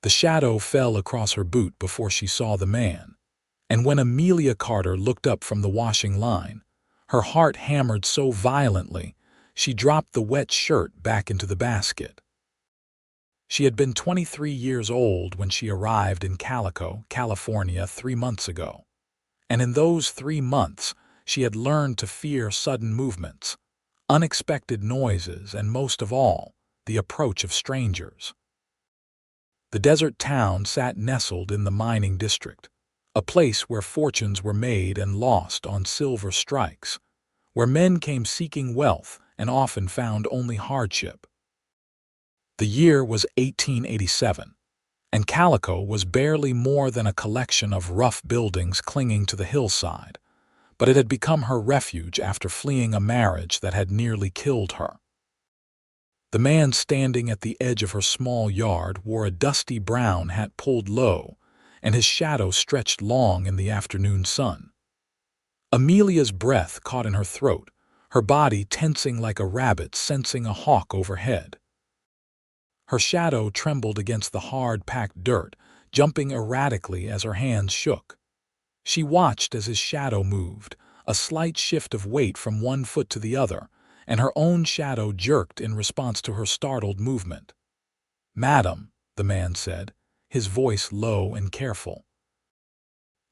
The shadow fell across her boot before she saw the man, and when Amelia Carter looked up from the washing line, her heart hammered so violently she dropped the wet shirt back into the basket. She had been 23 years old when she arrived in Calico, California 3 months ago, and in those 3 months she had learned to fear sudden movements, unexpected noises, and most of all, the approach of strangers. The desert town sat nestled in the mining district, a place where fortunes were made and lost on silver strikes, where men came seeking wealth and often found only hardship. The year was 1887, and Calico was barely more than a collection of rough buildings clinging to the hillside, but it had become her refuge after fleeing a marriage that had nearly killed her. The man standing at the edge of her small yard wore a dusty brown hat pulled low, and his shadow stretched long in the afternoon sun. Amelia's breath caught in her throat, her body tensing like a rabbit sensing a hawk overhead. Her shadow trembled against the hard-packed dirt, jumping erratically as her hands shook. She watched as his shadow moved, a slight shift of weight from one foot to the other, and her own shadow jerked in response to her startled movement. "Madam," the man said, his voice low and careful.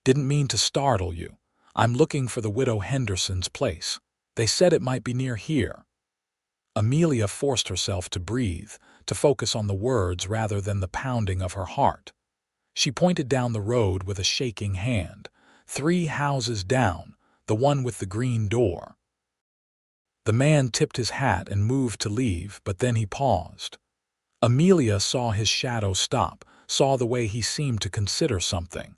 "Didn't mean to startle you. I'm looking for the widow Henderson's place. They said it might be near here." Amelia forced herself to breathe, to focus on the words rather than the pounding of her heart. She pointed down the road with a shaking hand. 3 houses down, the one with the green door. The man tipped his hat and moved to leave, but then he paused. Amelia saw his shadow stop, saw the way he seemed to consider something.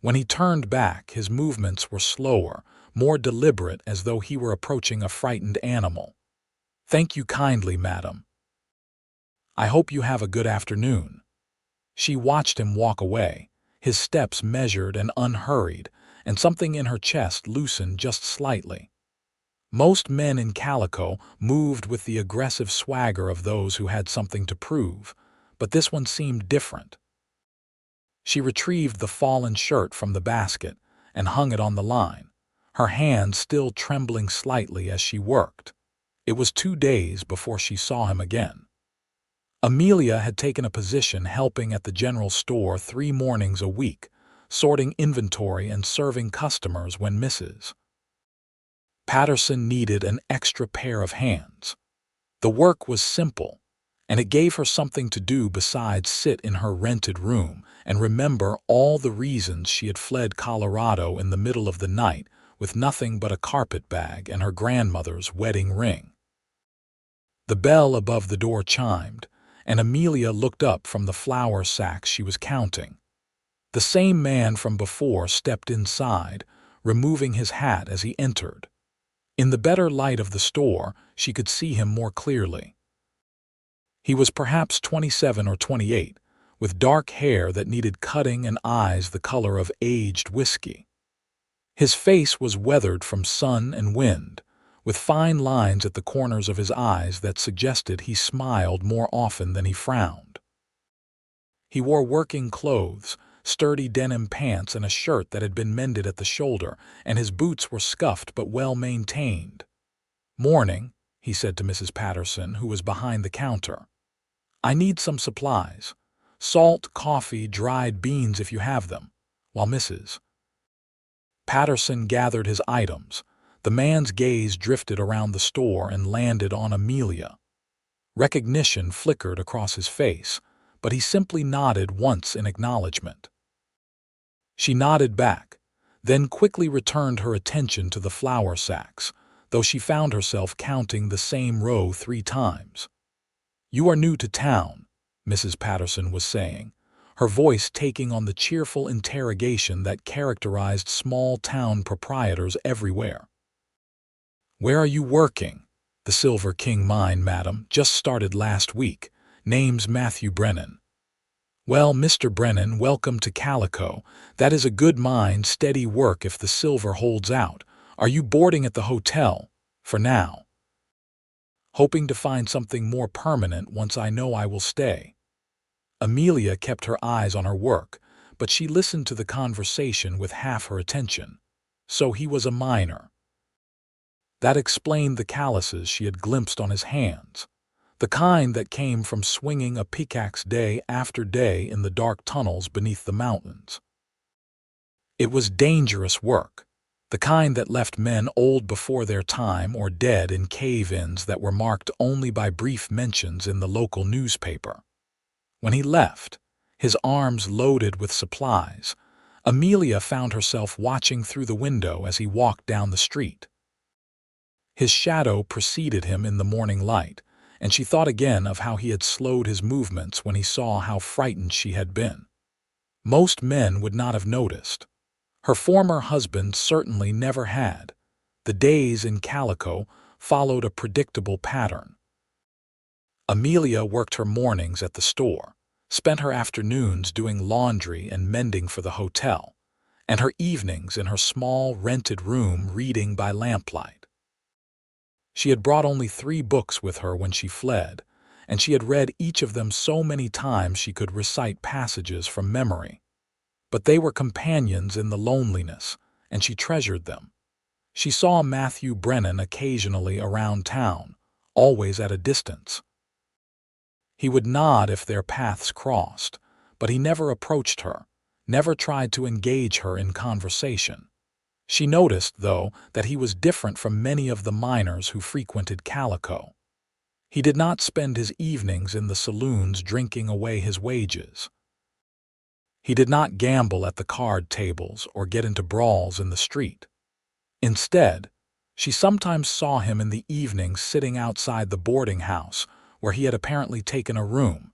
When he turned back, his movements were slower, more deliberate, as though he were approaching a frightened animal. "Thank you kindly, madam. I hope you have a good afternoon." She watched him walk away, his steps measured and unhurried, and something in her chest loosened just slightly. Most men in Calico moved with the aggressive swagger of those who had something to prove, but this one seemed different. She retrieved the fallen shirt from the basket and hung it on the line, her hand still trembling slightly as she worked. It was 2 days before she saw him again. Amelia had taken a position helping at the general store 3 mornings a week, sorting inventory and serving customers when Mrs. Patterson needed an extra pair of hands. The work was simple, and it gave her something to do besides sit in her rented room and remember all the reasons she had fled Colorado in the middle of the night with nothing but a carpet bag and her grandmother's wedding ring. The bell above the door chimed, and Amelia looked up from the flour sacks she was counting. The same man from before stepped inside, removing his hat as he entered. In the better light of the store, she could see him more clearly. He was perhaps 27 or 28, with dark hair that needed cutting and eyes the color of aged whiskey. His face was weathered from sun and wind, with fine lines at the corners of his eyes that suggested he smiled more often than he frowned. He wore working clothes, sturdy denim pants and a shirt that had been mended at the shoulder, and his boots were scuffed but well maintained. "Morning," he said to Mrs. Patterson, who was behind the counter. "I need some supplies. Salt, coffee, dried beans if you have them," while Mrs. Patterson gathered his items. The man's gaze drifted around the store and landed on Amelia. Recognition flickered across his face, but he simply nodded once in acknowledgement. She nodded back, then quickly returned her attention to the flour sacks, though she found herself counting the same row 3 times. "You are new to town," Mrs. Patterson was saying, her voice taking on the cheerful interrogation that characterized small-town proprietors everywhere. "Where are you working?" "The Silver King mine, madam, just started last week. Name's Matthew Brennan." "Well, Mr. Brennan, welcome to Calico. That is a good mine, steady work if the silver holds out. Are you boarding at the hotel?" "For now. Hoping to find something more permanent once I know I will stay." Amelia kept her eyes on her work, but she listened to the conversation with half her attention. So he was a miner. That explained the calluses she had glimpsed on his hands, the kind that came from swinging a pickaxe day after day in the dark tunnels beneath the mountains. It was dangerous work, the kind that left men old before their time or dead in cave-ins that were marked only by brief mentions in the local newspaper. When he left, his arms loaded with supplies, Amelia found herself watching through the window as he walked down the street. His shadow preceded him in the morning light, and she thought again of how he had slowed his movements when he saw how frightened she had been. Most men would not have noticed. Her former husband certainly never had. The days in Calico followed a predictable pattern. Amelia worked her mornings at the store, spent her afternoons doing laundry and mending for the hotel, and her evenings in her small rented room reading by lamplight. She had brought only 3 books with her when she fled, and she had read each of them so many times she could recite passages from memory. But they were companions in the loneliness, and she treasured them. She saw Matthew Brennan occasionally around town, always at a distance. He would nod if their paths crossed, but he never approached her, never tried to engage her in conversation. She noticed, though, that he was different from many of the miners who frequented Calico. He did not spend his evenings in the saloons drinking away his wages. He did not gamble at the card tables or get into brawls in the street. Instead, she sometimes saw him in the evenings sitting outside the boarding house where he had apparently taken a room,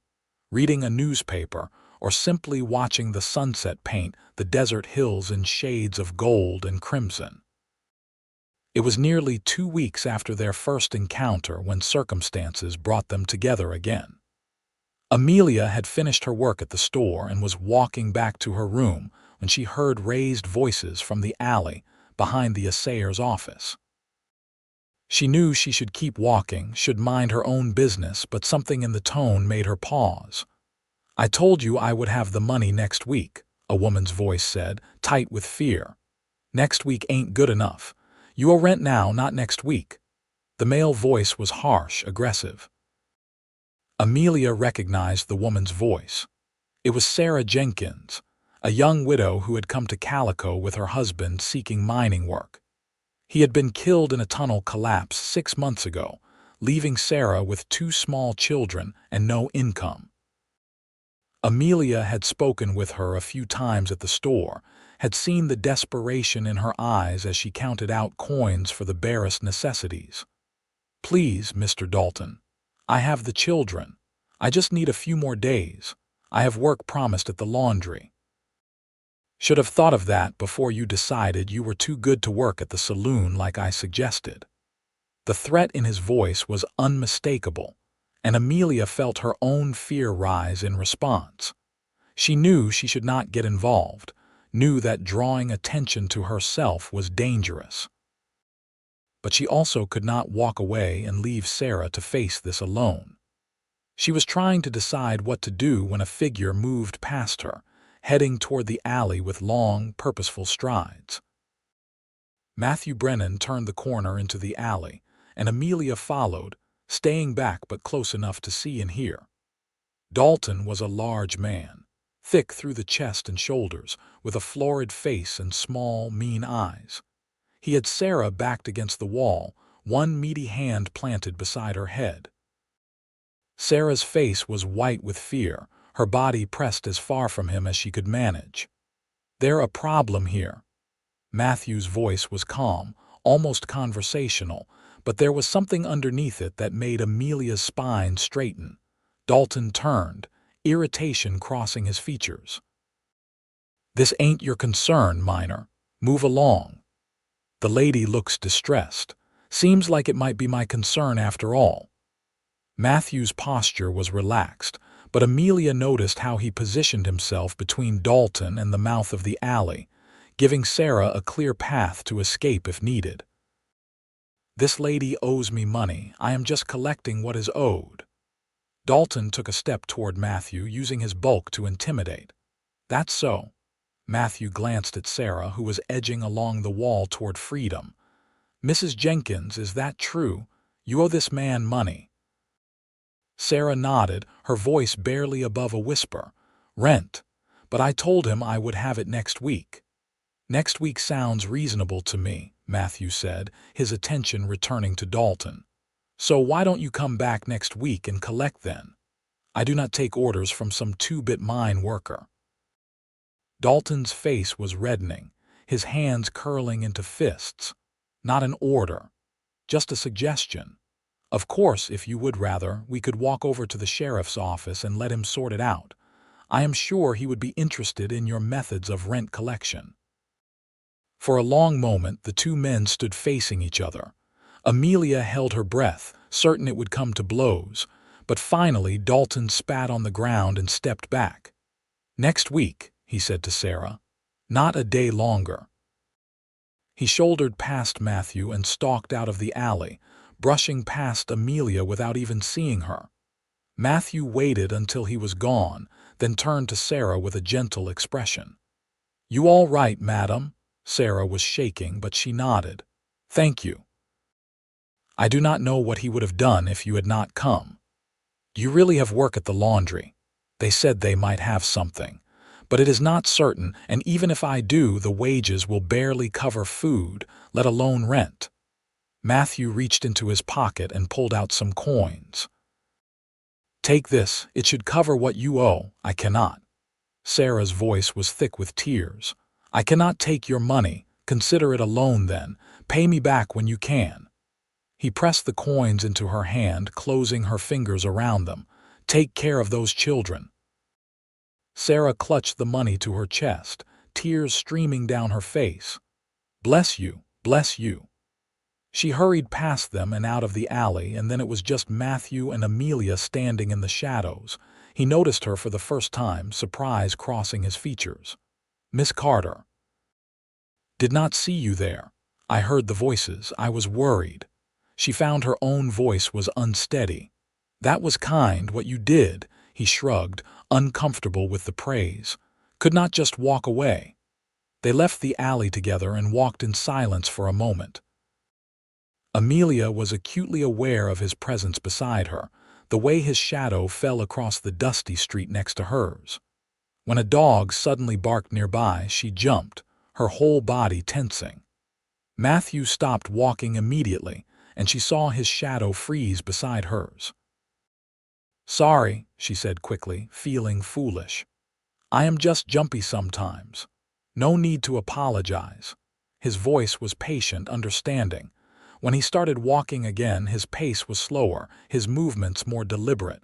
reading a newspaper or simply watching the sunset paint the desert hills in shades of gold and crimson. It was nearly 2 weeks after their first encounter when circumstances brought them together again. Amelia had finished her work at the store and was walking back to her room when she heard raised voices from the alley behind the assayer's office. She knew she should keep walking, should mind her own business, but something in the tone made her pause. "I told you I would have the money next week," a woman's voice said, tight with fear. "Next week ain't good enough. You owe rent now, not next week." The male voice was harsh, aggressive. Amelia recognized the woman's voice. It was Sarah Jenkins, a young widow who had come to Calico with her husband seeking mining work. He had been killed in a tunnel collapse 6 months ago, leaving Sarah with 2 small children and no income. Amelia had spoken with her a few times at the store, had seen the desperation in her eyes as she counted out coins for the barest necessities. "Please, Mr. Dalton, I have the children. I just need a few more days. I have work promised at the laundry." "Should have thought of that before you decided you were too good to work at the saloon like I suggested." The threat in his voice was unmistakable, and Amelia felt her own fear rise in response. She knew she should not get involved, knew that drawing attention to herself was dangerous. But she also could not walk away and leave Sarah to face this alone. She was trying to decide what to do when a figure moved past her, heading toward the alley with long, purposeful strides. Matthew Brennan turned the corner into the alley, and Amelia followed, staying back but close enough to see and hear. Dalton was a large man, thick through the chest and shoulders, with a florid face and small, mean eyes. He had Sarah backed against the wall, one meaty hand planted beside her head. Sarah's face was white with fear, her body pressed as far from him as she could manage. "There a problem here?" Matthew's voice was calm, almost conversational, but there was something underneath it that made Amelia's spine straighten. Dalton turned, irritation crossing his features. "This ain't your concern, miner. Move along." "The lady looks distressed. Seems like it might be my concern after all." Matthew's posture was relaxed, but Amelia noticed how he positioned himself between Dalton and the mouth of the alley, giving Sarah a clear path to escape if needed. "This lady owes me money. I am just collecting what is owed." Dalton took a step toward Matthew, using his bulk to intimidate. That's so. Matthew glanced at Sarah, who was edging along the wall toward freedom. Mrs. Jenkins, is that true? You owe this man money. Sarah nodded, her voice barely above a whisper. Rent. But I told him I would have it next week. Next week sounds reasonable to me, Matthew said, his attention returning to Dalton. So why don't you come back next week and collect then? I do not take orders from some two-bit mine worker. Dalton's face was reddening, his hands curling into fists. Not an order, just a suggestion. Of course, if you would rather, we could walk over to the sheriff's office and let him sort it out. I am sure he would be interested in your methods of rent collection. For a long moment, the two men stood facing each other. Amelia held her breath, certain it would come to blows, but finally Dalton spat on the ground and stepped back. Next week, he said to Sarah. Not a day longer. He shouldered past Matthew and stalked out of the alley, brushing past Amelia without even seeing her. Matthew waited until he was gone, then turned to Sarah with a gentle expression. You all right, madam? Sarah was shaking, but she nodded. Thank you. I do not know what he would have done if you had not come. Do you really have work at the laundry? They said they might have something, but it is not certain, and even if I do, the wages will barely cover food, let alone rent. Matthew reached into his pocket and pulled out some coins. Take this, it should cover what you owe. I cannot. Sarah's voice was thick with tears. I cannot take your money. Consider it a loan then. Pay me back when you can. He pressed the coins into her hand, closing her fingers around them. Take care of those children. Sarah clutched the money to her chest, tears streaming down her face. Bless you, bless you. She hurried past them and out of the alley, and then it was just Matthew and Amelia standing in the shadows. He noticed her for the first time, surprise crossing his features. Miss Carter. Did not see you there. I heard the voices. I was worried. She found her own voice was unsteady. That was kind, what you did, he shrugged, uncomfortable with the praise. Could not just walk away. They left the alley together and walked in silence for a moment. Amelia was acutely aware of his presence beside her, the way his shadow fell across the dusty street next to hers. When a dog suddenly barked nearby, she jumped, her whole body tensing. Matthew stopped walking immediately, and she saw his shadow freeze beside hers. Sorry, she said quickly, feeling foolish. I am just jumpy sometimes. No need to apologize. His voice was patient, understanding. When he started walking again, his pace was slower, his movements more deliberate.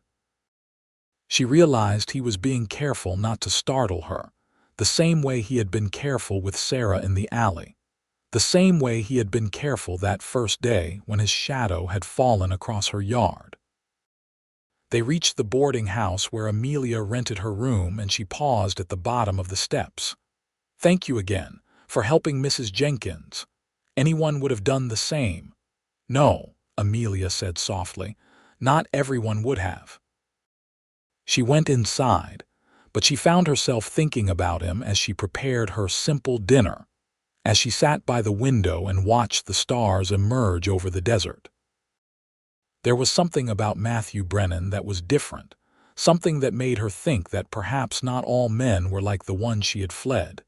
She realized he was being careful not to startle her, the same way he had been careful with Sarah in the alley, the same way he had been careful that first day when his shadow had fallen across her yard. They reached the boarding house where Amelia rented her room, and she paused at the bottom of the steps. Thank you again for helping Mrs. Jenkins. Anyone would have done the same. No, Amelia said softly. Not everyone would have. She went inside, but she found herself thinking about him as she prepared her simple dinner, as she sat by the window and watched the stars emerge over the desert. There was something about Matthew Brennan that was different, something that made her think that perhaps not all men were like the one she had fled.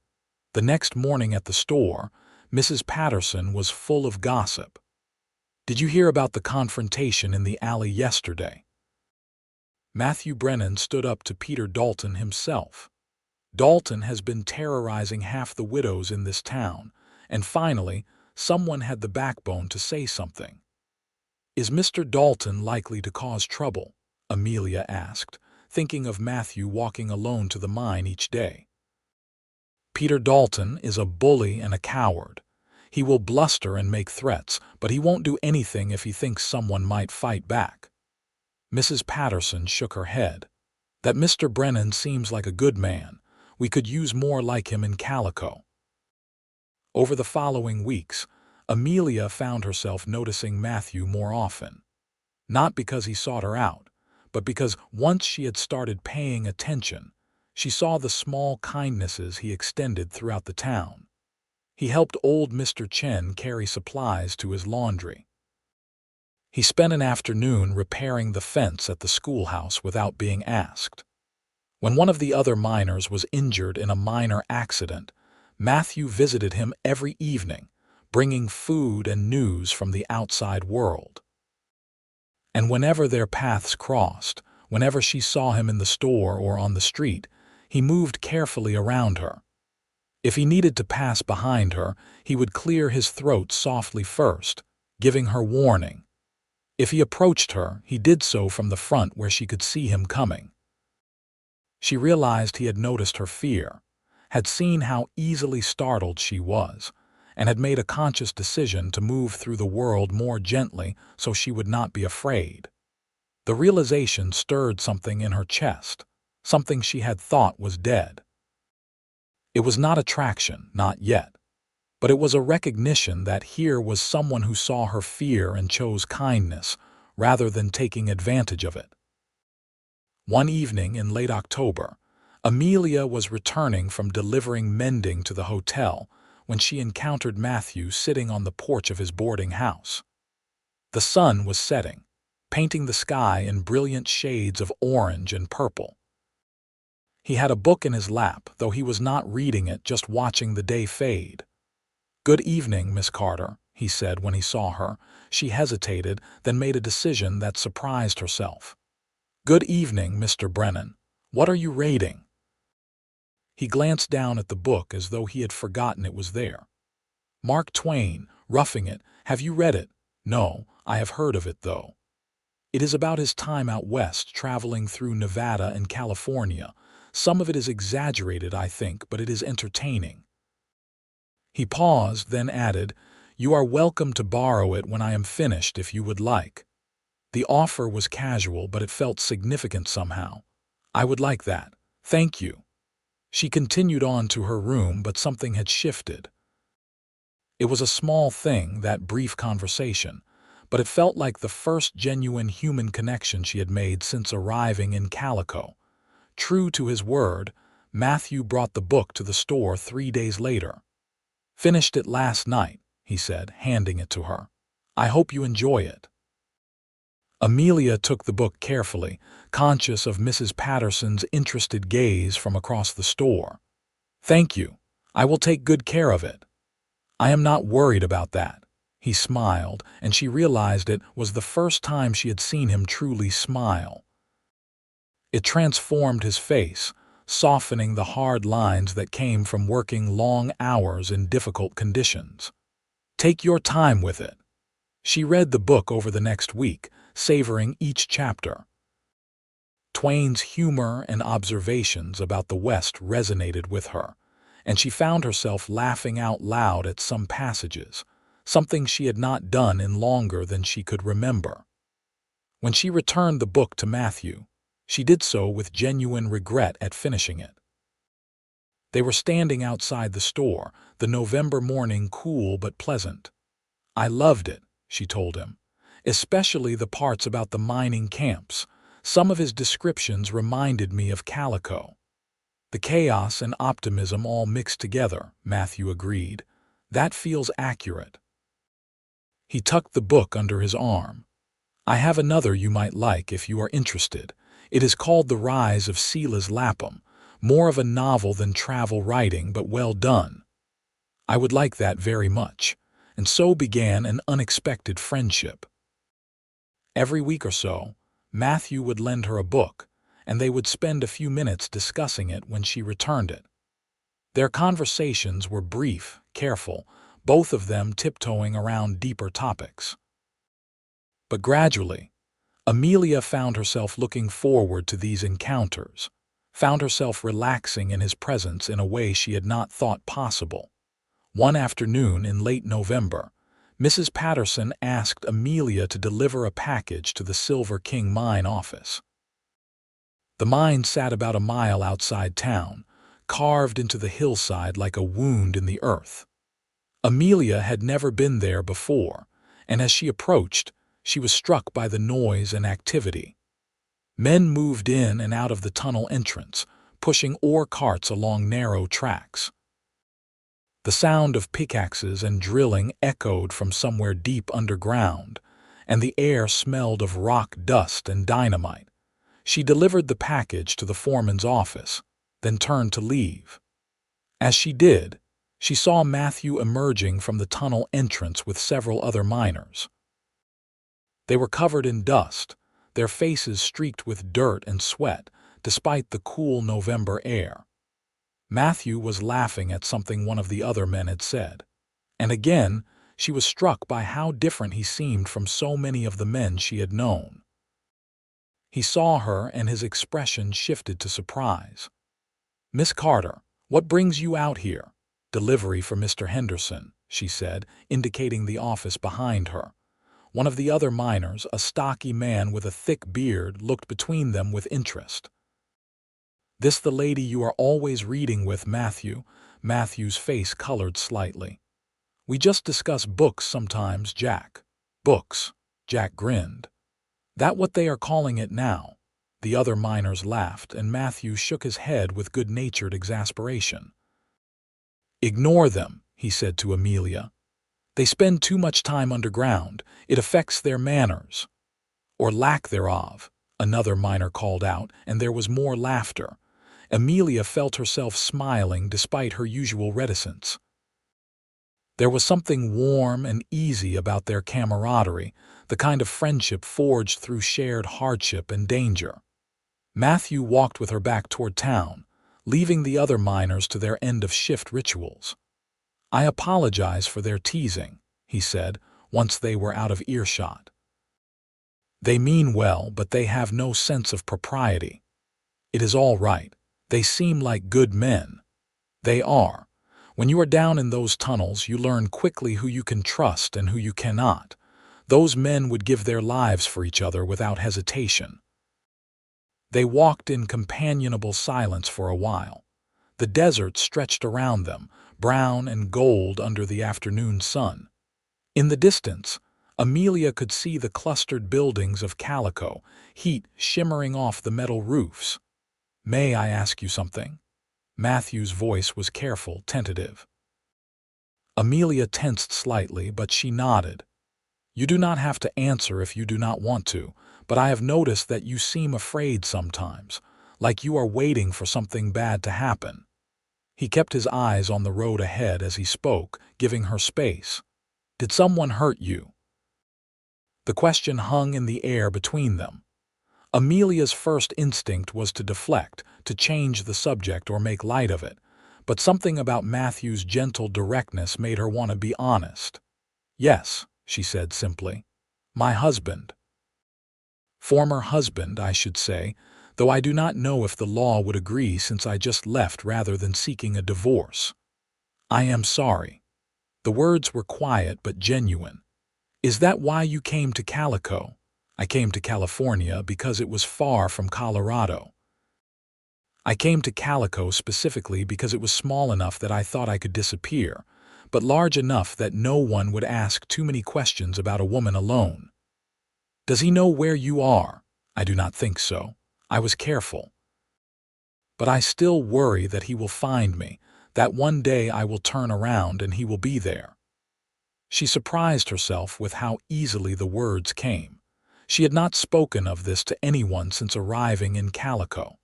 The next morning at the store, Mrs. Patterson was full of gossip. Did you hear about the confrontation in the alley yesterday? Matthew Brennan stood up to Peter Dalton himself. Dalton has been terrorizing half the widows in this town, and finally, someone had the backbone to say something. Is Mr. Dalton likely to cause trouble? Amelia asked, thinking of Matthew walking alone to the mine each day. Peter Dalton is a bully and a coward. He will bluster and make threats, but he won't do anything if he thinks someone might fight back. Mrs. Patterson shook her head. That Mr. Brennan seems like a good man. We could use more like him in Calico. Over the following weeks, Amelia found herself noticing Matthew more often. Not because he sought her out, but because once she had started paying attention, she saw the small kindnesses he extended throughout the town. He helped old Mr. Chen carry supplies to his laundry. He spent an afternoon repairing the fence at the schoolhouse without being asked. When one of the other miners was injured in a minor accident, Matthew visited him every evening, bringing food and news from the outside world. And whenever their paths crossed, whenever she saw him in the store or on the street, he moved carefully around her. If he needed to pass behind her, he would clear his throat softly first, giving her warning. If he approached her, he did so from the front where she could see him coming. She realized he had noticed her fear, had seen how easily startled she was, and had made a conscious decision to move through the world more gently so she would not be afraid. The realization stirred something in her chest, something she had thought was dead. It was not attraction, not yet, but it was a recognition that here was someone who saw her fear and chose kindness rather than taking advantage of it. One evening in late October, Amelia was returning from delivering mending to the hotel when she encountered Matthew sitting on the porch of his boarding house. The sun was setting, painting the sky in brilliant shades of orange and purple. He had a book in his lap, though he was not reading it, just watching the day fade. "Good evening, Miss Carter," he said when he saw her. She hesitated, then made a decision that surprised herself. "Good evening, Mr. Brennan. What are you reading?" He glanced down at the book as though he had forgotten it was there. "Mark Twain, Roughing It. Have you read it?" "No, I have heard of it, though. It is about his time out west, traveling through Nevada and California. Some of it is exaggerated, I think, but it is entertaining." He paused, then added, "You are welcome to borrow it when I am finished if you would like." The offer was casual, but it felt significant somehow. "I would like that. Thank you." She continued on to her room, but something had shifted. It was a small thing, that brief conversation, but it felt like the first genuine human connection she had made since arriving in Calico. True to his word, Matthew brought the book to the store 3 days later. "Finished it last night," he said, handing it to her. "I hope you enjoy it." Amelia took the book carefully, conscious of Mrs. Patterson's interested gaze from across the store. "Thank you. I will take good care of it." "I am not worried about that." He smiled, and she realized it was the first time she had seen him truly smile. It transformed his face, softening the hard lines that came from working long hours in difficult conditions. "Take your time with it." She read the book over the next week, savoring each chapter. Twain's humor and observations about the West resonated with her, and she found herself laughing out loud at some passages, something she had not done in longer than she could remember. When she returned the book to Matthew, she did so with genuine regret at finishing it. They were standing outside the store, the November morning cool but pleasant. "I loved it," she told him, "especially the parts about the mining camps. Some of his descriptions reminded me of Calico." "The chaos and optimism all mixed together," Matthew agreed. "That feels accurate." He tucked the book under his arm. "I have another you might like if you are interested. It is called The Rise of Silas Lapham, more of a novel than travel writing, but well done." "I would like that very much." And so began an unexpected friendship. Every week or so, Matthew would lend her a book, and they would spend a few minutes discussing it when she returned it. Their conversations were brief, careful, both of them tiptoeing around deeper topics. But gradually, Amelia found herself looking forward to these encounters, found herself relaxing in his presence in a way she had not thought possible. One afternoon in late November, Mrs. Patterson asked Amelia to deliver a package to the Silver King mine office. The mine sat about a mile outside town, carved into the hillside like a wound in the earth. Amelia had never been there before, and as she approached, she was struck by the noise and activity. Men moved in and out of the tunnel entrance, pushing ore carts along narrow tracks. The sound of pickaxes and drilling echoed from somewhere deep underground, and the air smelled of rock dust and dynamite. She delivered the package to the foreman's office, then turned to leave. As she did, she saw Matthew emerging from the tunnel entrance with several other miners. They were covered in dust, their faces streaked with dirt and sweat, despite the cool November air. Matthew was laughing at something one of the other men had said, and again she was struck by how different he seemed from so many of the men she had known. He saw her and his expression shifted to surprise. "Miss Carter, what brings you out here?" "Delivery for Mr. Henderson," she said, indicating the office behind her. One of the other miners, a stocky man with a thick beard, looked between them with interest. "This the lady you are always reading with, Matthew?" Matthew's face colored slightly. "We just discuss books sometimes, Jack." "Books?" Jack grinned. "That what they are calling it now?" The other miners laughed, and Matthew shook his head with good-natured exasperation. "Ignore them," he said to Amelia. "They spend too much time underground. It affects their manners." "Or lack thereof," another miner called out, and there was more laughter. Amelia felt herself smiling despite her usual reticence. There was something warm and easy about their camaraderie, the kind of friendship forged through shared hardship and danger. Matthew walked with her back toward town, leaving the other miners to their end-of-shift rituals. "I apologize for their teasing," he said, once they were out of earshot. "They mean well, but they have no sense of propriety. It is all right. They seem like good men. They are. When you are down in those tunnels, you learn quickly who you can trust and who you cannot. Those men would give their lives for each other without hesitation." They walked in companionable silence for a while. The desert stretched around them, brown and gold under the afternoon sun. In the distance, Amelia could see the clustered buildings of Calico, heat shimmering off the metal roofs. "May I ask you something?" Matthew's voice was careful, tentative. Amelia tensed slightly, but she nodded. "You do not have to answer if you do not want to, but I have noticed that you seem afraid sometimes, like you are waiting for something bad to happen." He kept his eyes on the road ahead as he spoke, giving her space. "Did someone hurt you?" The question hung in the air between them. Amelia's first instinct was to deflect, to change the subject or make light of it, but something about Matthew's gentle directness made her want to be honest. "Yes," she said simply. "My husband. Former husband, I should say, though I do not know if the law would agree since I just left rather than seeking a divorce. I am sorry." The words were quiet but genuine. "Is that why you came to Calico?" "I came to California because it was far from Colorado." "I came to Calico specifically because it was small enough that I thought I could disappear, but large enough that no one would ask too many questions about a woman alone." "Does he know where you are?" "I do not think so. I was careful. But I still worry that he will find me, that one day I will turn around and he will be there." She surprised herself with how easily the words came. She had not spoken of this to anyone since arriving in Calico.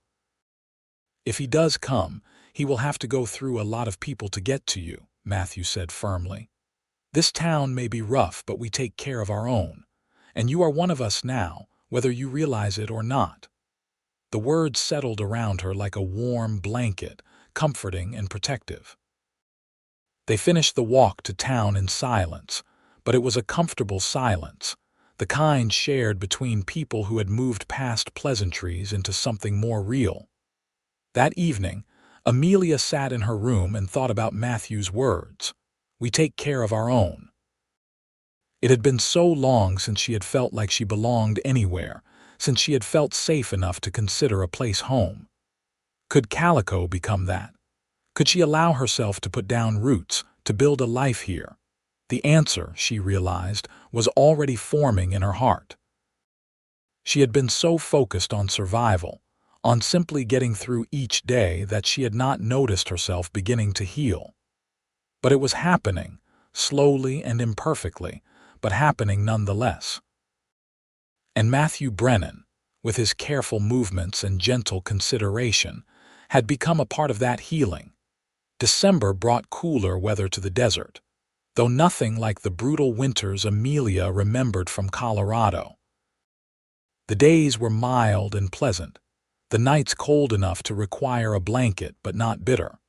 "If he does come, he will have to go through a lot of people to get to you," Matthew said firmly. "This town may be rough, but we take care of our own. And you are one of us now, whether you realize it or not." The words settled around her like a warm blanket, comforting and protective. They finished the walk to town in silence, but it was a comfortable silence, the kind shared between people who had moved past pleasantries into something more real. That evening, Amelia sat in her room and thought about Matthew's words. "We take care of our own." It had been so long since she had felt like she belonged anywhere, since she had felt safe enough to consider a place home. Could Calico become that? Could she allow herself to put down roots, to build a life here? The answer, she realized, was already forming in her heart. She had been so focused on survival, on simply getting through each day, that she had not noticed herself beginning to heal. But it was happening, slowly and imperfectly, but happening nonetheless. And Matthew Brennan, with his careful movements and gentle consideration, had become a part of that healing. December brought cooler weather to the desert, though nothing like the brutal winters Amelia remembered from Colorado. The days were mild and pleasant, the nights cold enough to require a blanket but not bitter.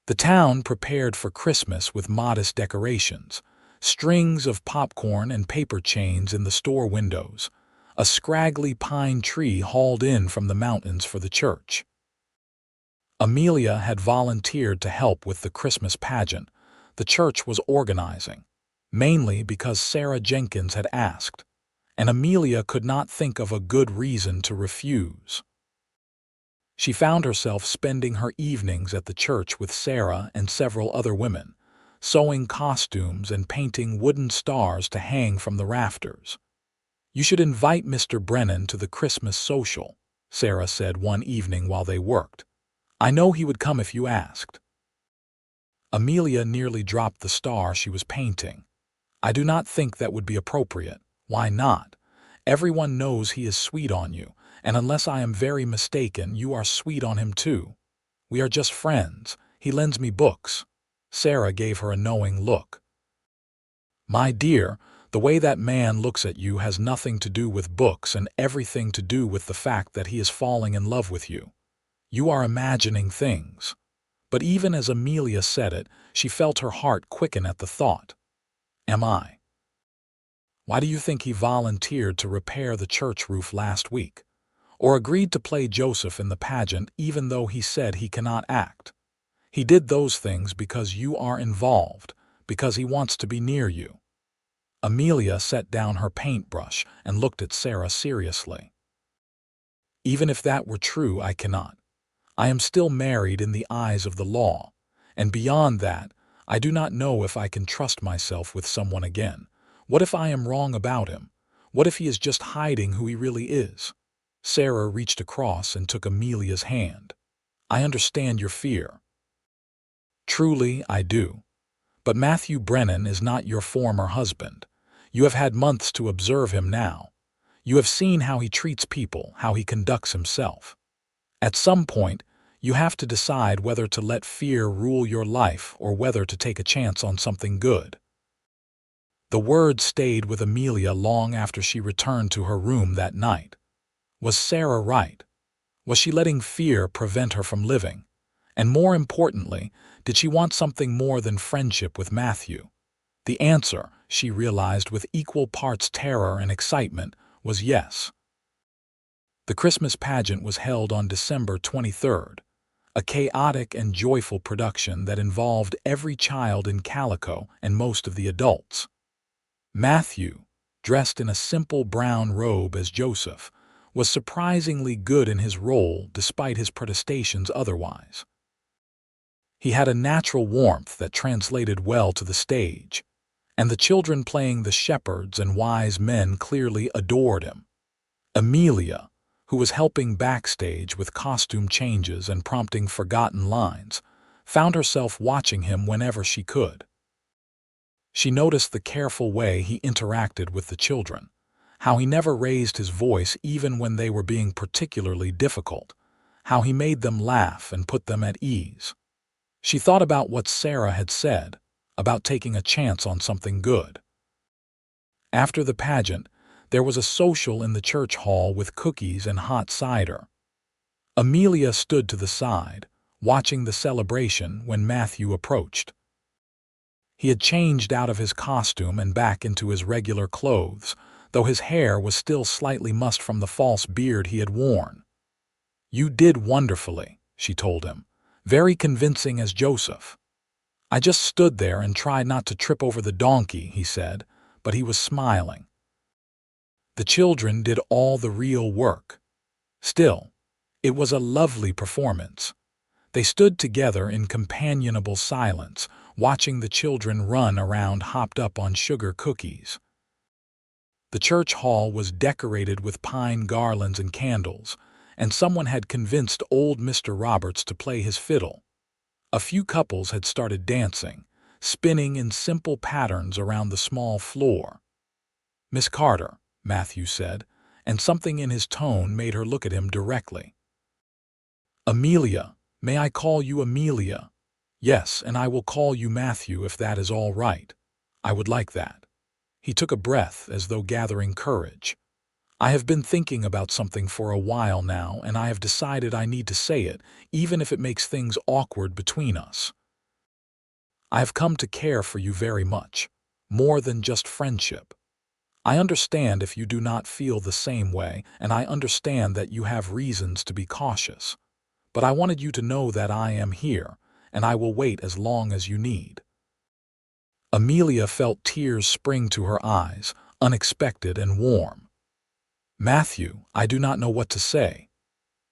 The town prepared for Christmas with modest decorations, strings of popcorn and paper chains in the store windows, a scraggly pine tree hauled in from the mountains for the church. Amelia had volunteered to help with the Christmas pageant the church was organizing, mainly because Sarah Jenkins had asked, and Amelia could not think of a good reason to refuse. She found herself spending her evenings at the church with Sarah and several other women, sewing costumes and painting wooden stars to hang from the rafters. "You should invite Mr. Brennan to the Christmas social," Sarah said one evening while they worked. "I know he would come if you asked." Amelia nearly dropped the star she was painting. "I do not think that would be appropriate." "Why not? Everyone knows he is sweet on you, and unless I am very mistaken, you are sweet on him too. We are just friends. He lends me books." Sarah gave her a knowing look. "My dear, the way that man looks at you has nothing to do with books and everything to do with the fact that he is falling in love with you. You are imagining things." But even as Amelia said it, she felt her heart quicken at the thought. "Am I? Why do you think he volunteered to repair the church roof last week, or agreed to play Joseph in the pageant even though he said he cannot act? He did those things because you are involved, because he wants to be near you." Amelia set down her paintbrush and looked at Sarah seriously. "Even if that were true, I cannot. I am still married in the eyes of the law, and beyond that, I do not know if I can trust myself with someone again. What if I am wrong about him? What if he is just hiding who he really is?" Sarah reached across and took Amelia's hand. "I understand your fear. Truly, I do. But Matthew Brennan is not your former husband. You have had months to observe him now. You have seen how he treats people, how he conducts himself. At some point, you have to decide whether to let fear rule your life or whether to take a chance on something good." The word stayed with Amelia long after she returned to her room that night. Was Sarah right? Was she letting fear prevent her from living? And more importantly, did she want something more than friendship with Matthew? The answer, she realized with equal parts terror and excitement, was yes. The Christmas pageant was held on December 23rd, a chaotic and joyful production that involved every child in Calico and most of the adults. Matthew, dressed in a simple brown robe as Joseph, was surprisingly good in his role despite his protestations otherwise. He had a natural warmth that translated well to the stage, and the children playing the shepherds and wise men clearly adored him. Amelia, who was helping backstage with costume changes and prompting forgotten lines, found herself watching him whenever she could. She noticed the careful way he interacted with the children, how he never raised his voice even when they were being particularly difficult, how he made them laugh and put them at ease. She thought about what Sarah had said, about taking a chance on something good. After the pageant, there was a social in the church hall with cookies and hot cider. Amelia stood to the side, watching the celebration when Matthew approached. He had changed out of his costume and back into his regular clothes, though his hair was still slightly mussed from the false beard he had worn. "You did wonderfully," she told him, "very convincing as Joseph." "I just stood there and tried not to trip over the donkey," he said, but he was smiling. The children did all the real work. Still, it was a lovely performance. They stood together in companionable silence, watching the children run around hopped up on sugar cookies. The church hall was decorated with pine garlands and candles, and someone had convinced old Mr. Roberts to play his fiddle. A few couples had started dancing, spinning in simple patterns around the small floor. "Miss Carter," Matthew said, and something in his tone made her look at him directly. "Amelia, may I call you Amelia?" "Yes, and I will call you Matthew if that is all right. I would like that." He took a breath as though gathering courage. "I have been thinking about something for a while now, and I have decided I need to say it, even if it makes things awkward between us. I have come to care for you very much, more than just friendship. I understand if you do not feel the same way, and I understand that you have reasons to be cautious. But I wanted you to know that I am here, and I will wait as long as you need." Amelia felt tears spring to her eyes, unexpected and warm. "Matthew, I do not know what to say."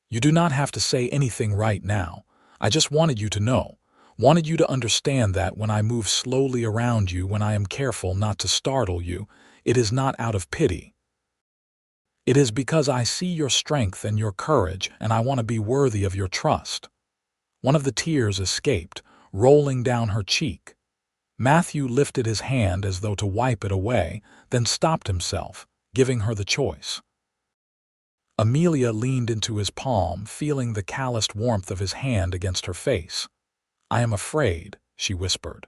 "You do not have to say anything right now. I just wanted you to know, wanted you to understand that when I move slowly around you, when I am careful not to startle you, it is not out of pity. It is because I see your strength and your courage, and I want to be worthy of your trust." One of the tears escaped, rolling down her cheek. Matthew lifted his hand as though to wipe it away, then stopped himself, giving her the choice. Amelia leaned into his palm, feeling the calloused warmth of his hand against her face. "I am afraid," she whispered.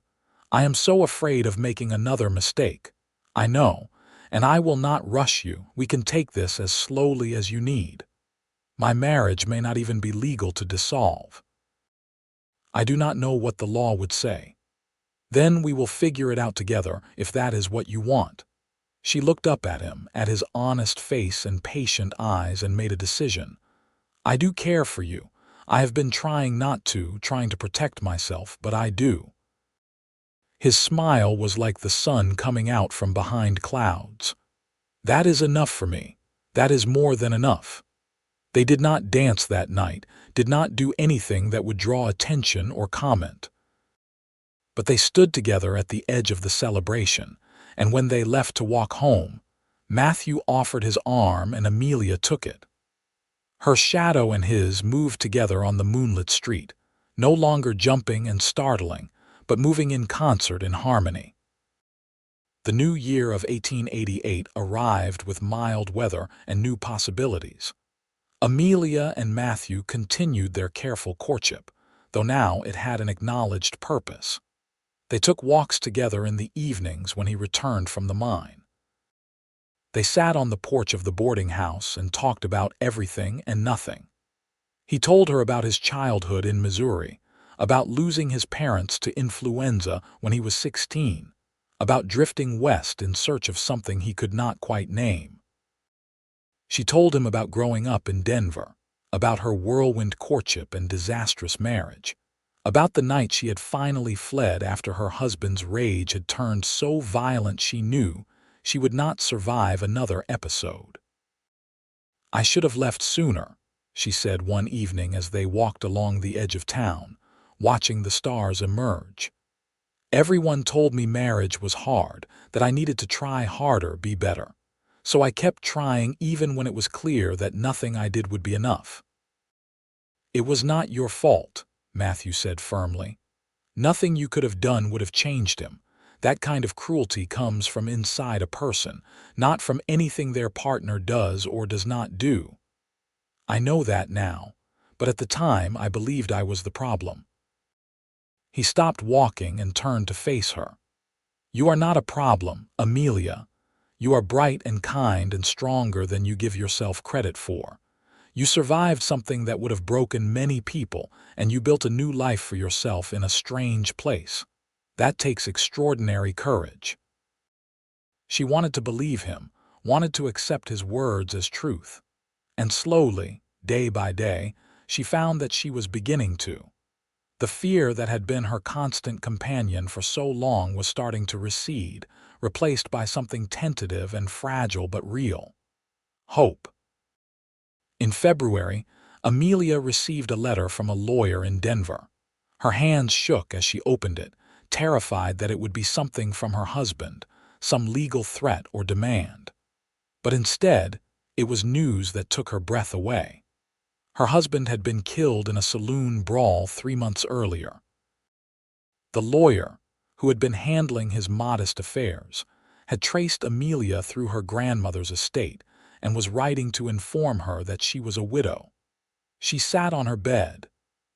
"I am so afraid of making another mistake. I know, and I will not rush you. We can take this as slowly as you need. My marriage may not even be legal to dissolve. I do not know what the law would say. Then we will figure it out together if that is what you want." She looked up at him, at his honest face and patient eyes, and made a decision. "I do care for you. I have been trying not to, trying to protect myself, but I do." His smile was like the sun coming out from behind clouds. "That is enough for me. That is more than enough." They did not dance that night, did not do anything that would draw attention or comment. But they stood together at the edge of the celebration, and when they left to walk home, Matthew offered his arm and Amelia took it. Her shadow and his moved together on the moonlit street, no longer jumping and startling, but moving in concert in harmony. The new year of 1888 arrived with mild weather and new possibilities. Amelia and Matthew continued their careful courtship, though now it had an acknowledged purpose. They took walks together in the evenings when he returned from the mine. They sat on the porch of the boarding house and talked about everything and nothing. He told her about his childhood in Missouri, about losing his parents to influenza when he was 16, about drifting west in search of something he could not quite name. She told him about growing up in Denver, about her whirlwind courtship and disastrous marriage, about the night she had finally fled after her husband's rage had turned so violent she knew she would not survive another episode. "I should have left sooner," she said one evening as they walked along the edge of town, watching the stars emerge. "Everyone told me marriage was hard, that I needed to try harder, be better. So I kept trying even when it was clear that nothing I did would be enough." "It was not your fault," Matthew said firmly. "Nothing you could have done would have changed him. That kind of cruelty comes from inside a person, not from anything their partner does or does not do. I know that now, but at the time I believed I was the problem." He stopped walking and turned to face her. "You are not a problem, Amelia. You are bright and kind and stronger than you give yourself credit for. You survived something that would have broken many people, and you built a new life for yourself in a strange place. That takes extraordinary courage." She wanted to believe him, wanted to accept his words as truth. And slowly, day by day, she found that she was beginning to. The fear that had been her constant companion for so long was starting to recede, replaced by something tentative and fragile but real. Hope. In February, Amelia received a letter from a lawyer in Denver. Her hands shook as she opened it, terrified that it would be something from her husband, some legal threat or demand. But instead, it was news that took her breath away. Her husband had been killed in a saloon brawl 3 months earlier. The lawyer, who had been handling his modest affairs, had traced Amelia through her grandmother's estate and was writing to inform her that she was a widow. She sat on her bed,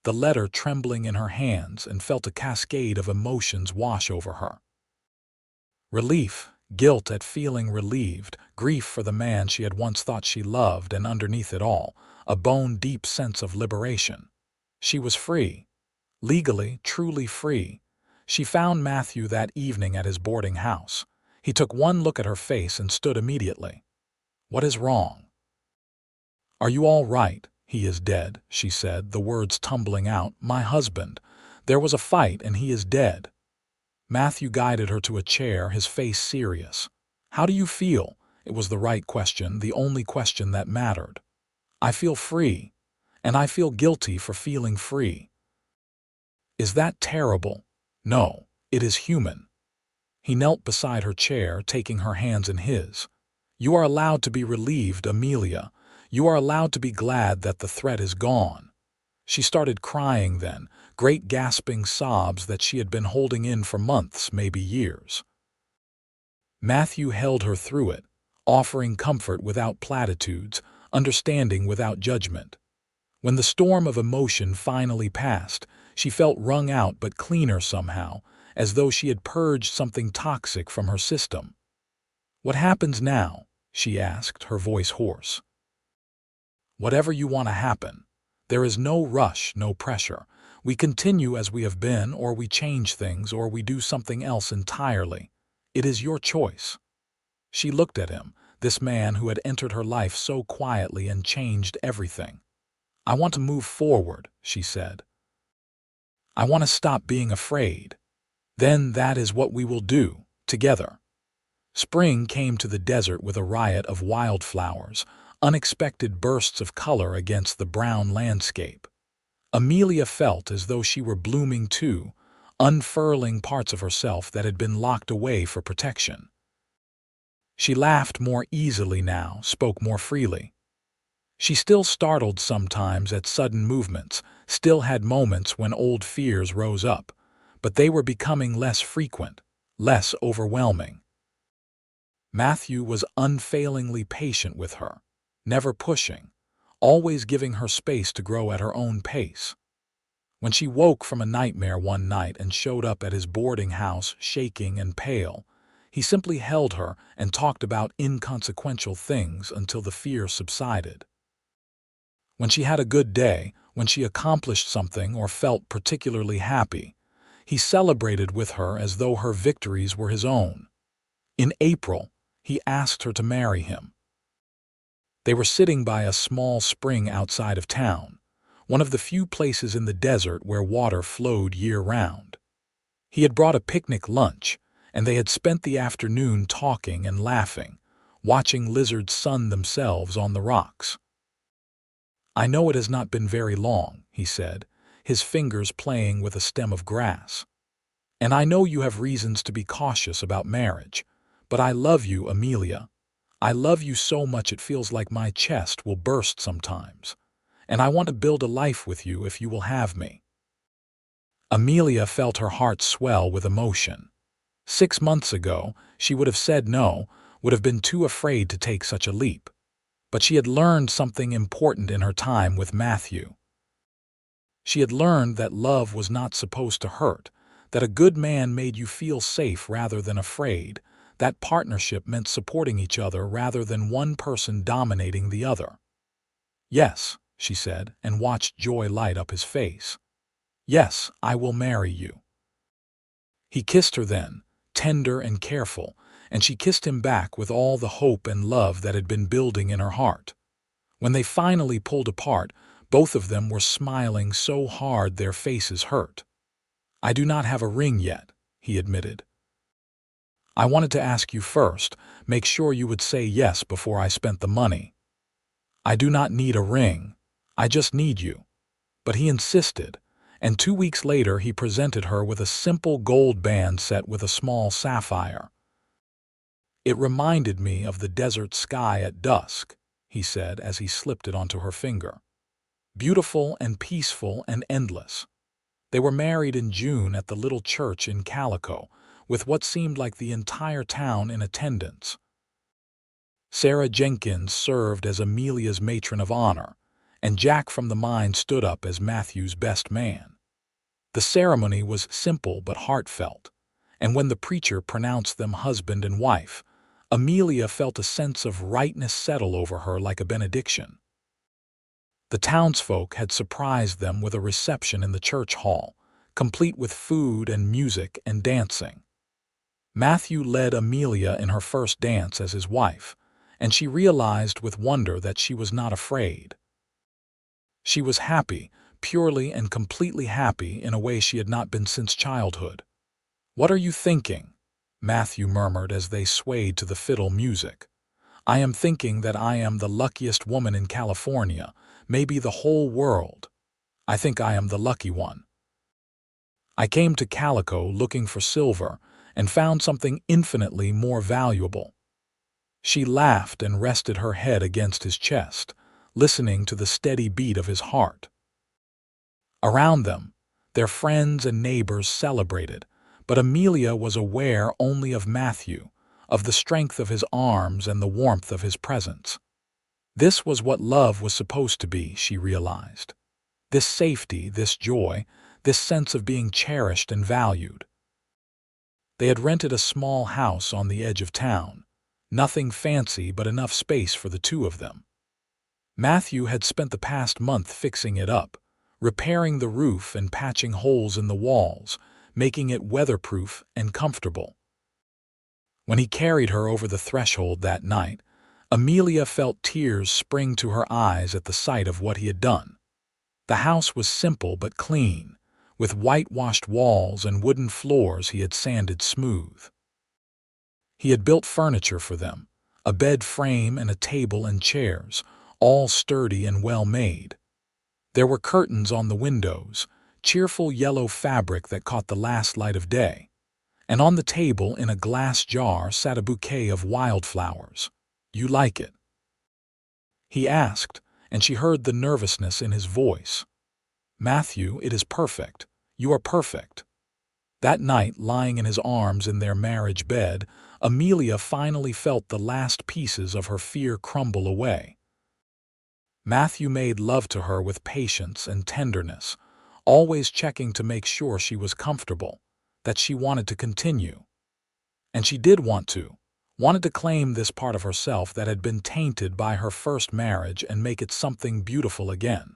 the letter trembling in her hands, and felt a cascade of emotions wash over her. Relief, guilt at feeling relieved, grief for the man she had once thought she loved, and underneath it all, a bone-deep sense of liberation. She was free. Legally, truly free. She found Matthew that evening at his boarding house. He took one look at her face and stood immediately. "What is wrong?" "Are you all right?" "He is dead," she said, the words tumbling out. "My husband. There was a fight and he is dead." Matthew guided her to a chair, his face serious. "How do you feel?" It was the right question, the only question that mattered. "I feel free, and I feel guilty for feeling free." "Is that terrible?" "No, it is human." He knelt beside her chair, taking her hands in his. "You are allowed to be relieved, Amelia. You are allowed to be glad that the threat is gone." She started crying then, great gasping sobs that she had been holding in for months, maybe years. Matthew held her through it, offering comfort without platitudes, understanding without judgment. When the storm of emotion finally passed, she felt wrung out but cleaner somehow, as though she had purged something toxic from her system. "What happens now?" she asked, her voice hoarse. "Whatever you want to happen. There is no rush, no pressure. We continue as we have been, or we change things, or we do something else entirely. It is your choice." She looked at him, this man who had entered her life so quietly and changed everything. "I want to move forward," she said. "I want to stop being afraid. Then that is what we will do, together." Spring came to the desert with a riot of wildflowers, unexpected bursts of color against the brown landscape. Amelia felt as though she were blooming too, unfurling parts of herself that had been locked away for protection. She laughed more easily now, spoke more freely. She still startled sometimes at sudden movements, still had moments when old fears rose up, but they were becoming less frequent, less overwhelming. Matthew was unfailingly patient with her, never pushing, always giving her space to grow at her own pace. When she woke from a nightmare one night and showed up at his boarding house shaking and pale, he simply held her and talked about inconsequential things until the fear subsided. When she had a good day, when she accomplished something or felt particularly happy, he celebrated with her as though her victories were his own. In April, he asked her to marry him. They were sitting by a small spring outside of town, one of the few places in the desert where water flowed year-round. He had brought a picnic lunch, and they had spent the afternoon talking and laughing, watching lizards sun themselves on the rocks. "I know it has not been very long," he said, his fingers playing with a stem of grass. "And I know you have reasons to be cautious about marriage, but I love you, Amelia. I love you so much it feels like my chest will burst sometimes. And I want to build a life with you if you will have me." Amelia felt her heart swell with emotion. 6 months ago, she would have said no, would have been too afraid to take such a leap. But she had learned something important in her time with Matthew. She had learned that love was not supposed to hurt, that a good man made you feel safe rather than afraid, that partnership meant supporting each other rather than one person dominating the other. "Yes," she said, and watched joy light up his face. "Yes, I will marry you." He kissed her then, tender and careful, and she kissed him back with all the hope and love that had been building in her heart. When they finally pulled apart, both of them were smiling so hard their faces hurt. "I do not have a ring yet," he admitted. "I wanted to ask you first, make sure you would say yes before I spent the money. I do not need a ring, I just need you." But he insisted, and 2 weeks later he presented her with a simple gold band set with a small sapphire. It reminded me of the desert sky at dusk, he said as he slipped it onto her finger. Beautiful and peaceful and endless. They were married in June at the little church in Calico, with what seemed like the entire town in attendance. Sarah Jenkins served as Amelia's matron of honor, and Jack from the mine stood up as Matthew's best man. The ceremony was simple but heartfelt, and when the preacher pronounced them husband and wife, Amelia felt a sense of rightness settle over her like a benediction. The townsfolk had surprised them with a reception in the church hall, complete with food and music and dancing. Matthew led Amelia in her first dance as his wife, and she realized with wonder that she was not afraid. She was happy, purely and completely happy in a way she had not been since childhood. "What are you thinking?" Matthew murmured as they swayed to the fiddle music. "I am thinking that I am the luckiest woman in California, maybe the whole world. I think I am the lucky one. I came to Calico looking for silver and found something infinitely more valuable." She laughed and rested her head against his chest, listening to the steady beat of his heart. Around them, their friends and neighbors celebrated, but Amelia was aware only of Matthew, of the strength of his arms and the warmth of his presence. This was what love was supposed to be, she realized. This safety, this joy, this sense of being cherished and valued. They had rented a small house on the edge of town, nothing fancy but enough space for the two of them. Matthew had spent the past month fixing it up, repairing the roof and patching holes in the walls, making it weatherproof and comfortable. When he carried her over the threshold that night, Amelia felt tears spring to her eyes at the sight of what he had done. The house was simple but clean, with whitewashed walls and wooden floors he had sanded smooth. He had built furniture for them, a bed frame and a table and chairs, all sturdy and well made. There were curtains on the windows, cheerful yellow fabric that caught the last light of day, and on the table in a glass jar sat a bouquet of wildflowers. "You like it?" he asked, and she heard the nervousness in his voice. "Matthew, it is perfect. You are perfect." That night, lying in his arms in their marriage bed, Amelia finally felt the last pieces of her fear crumble away. Matthew made love to her with patience and tenderness, always checking to make sure she was comfortable, that she wanted to continue. And she did wanted to claim this part of herself that had been tainted by her first marriage and make it something beautiful again.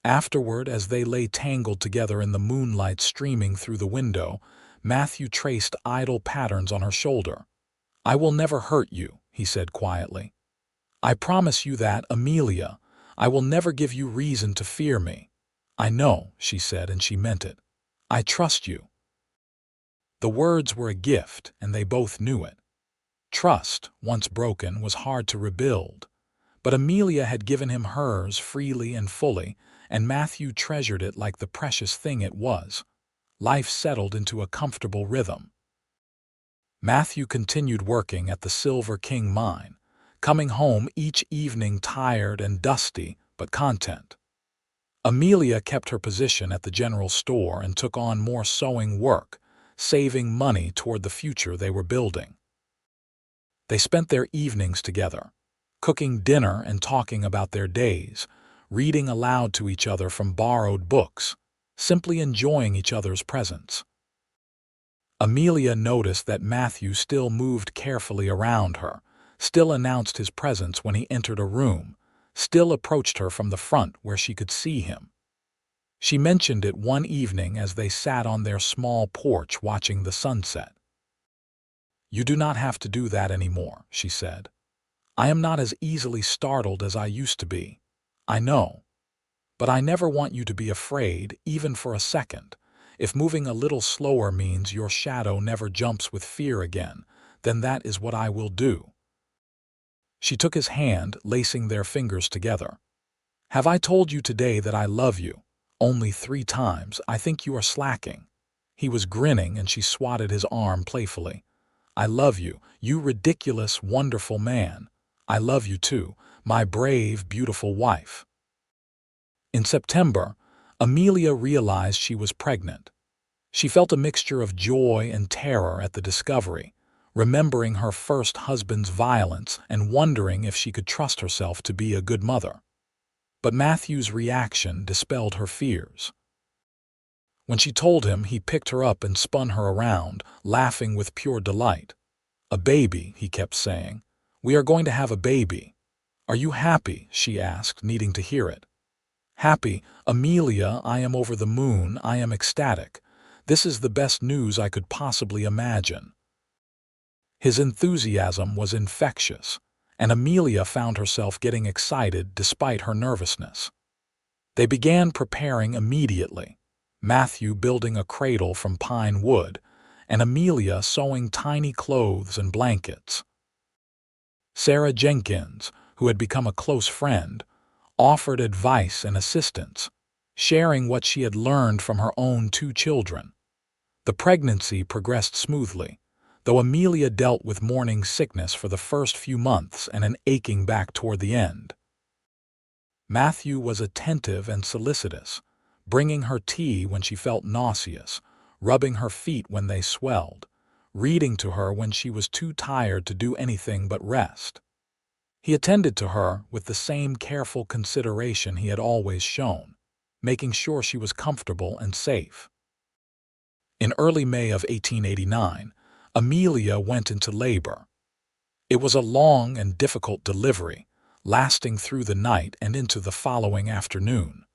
Afterward, as they lay tangled together in the moonlight streaming through the window, Matthew traced idle patterns on her shoulder. "I will never hurt you," he said quietly. "I promise you that, Amelia. I will never give you reason to fear me." "I know," she said, and she meant it. "I trust you." The words were a gift, and they both knew it. Trust, once broken, was hard to rebuild, but Amelia had given him hers freely and fully, and Matthew treasured it like the precious thing it was. Life settled into a comfortable rhythm. Matthew continued working at the Silver King mine, coming home each evening tired and dusty, but content. Amelia kept her position at the general store and took on more sewing work, saving money toward the future they were building. They spent their evenings together, cooking dinner and talking about their days, reading aloud to each other from borrowed books, simply enjoying each other's presence. Amelia noticed that Matthew still moved carefully around her, still announced his presence when he entered a room, still approached her from the front where she could see him. She mentioned it one evening as they sat on their small porch watching the sunset. "You do not have to do that anymore," she said. "I am not as easily startled as I used to be. I know. But I never want you to be afraid, even for a second. If moving a little slower means your shadow never jumps with fear again, then that is what I will do." She took his hand, lacing their fingers together. "Have I told you today that I love you? Only 3 times. I think you are slacking." He was grinning and she swatted his arm playfully. I love you, you ridiculous, wonderful man. I love you too, my brave, beautiful wife." In September, Amelia realized she was pregnant. She felt a mixture of joy and terror at the discovery, remembering her first husband's violence and wondering if she could trust herself to be a good mother. But Matthew's reaction dispelled her fears. When she told him, he picked her up and spun her around, laughing with pure delight. "A baby," he kept saying. "We are going to have a baby." "Are you happy?" she asked, needing to hear it. "Happy, Amelia, I am over the moon, I am ecstatic. This is the best news I could possibly imagine." His enthusiasm was infectious, and Amelia found herself getting excited despite her nervousness. They began preparing immediately, Matthew building a cradle from pine wood, and Amelia sewing tiny clothes and blankets. Sarah Jenkins, who had become a close friend, offered advice and assistance, sharing what she had learned from her own 2 children. The pregnancy progressed smoothly, though Amelia dealt with morning sickness for the first few months and an aching back toward the end. Matthew was attentive and solicitous, bringing her tea when she felt nauseous, rubbing her feet when they swelled, reading to her when she was too tired to do anything but rest. He attended to her with the same careful consideration he had always shown, making sure she was comfortable and safe. In early May of 1889, Amelia went into labor. It was a long and difficult delivery, lasting through the night and into the following afternoon.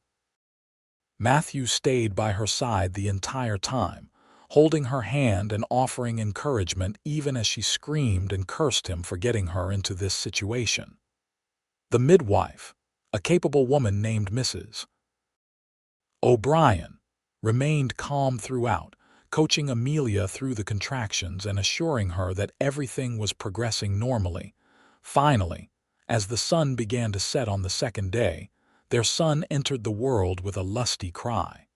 Matthew stayed by her side the entire time, holding her hand and offering encouragement even as she screamed and cursed him for getting her into this situation. The midwife, a capable woman named Mrs. O'Brien, remained calm throughout, coaching Amelia through the contractions and assuring her that everything was progressing normally. Finally, as the sun began to set on the second day, their son entered the world with a lusty cry.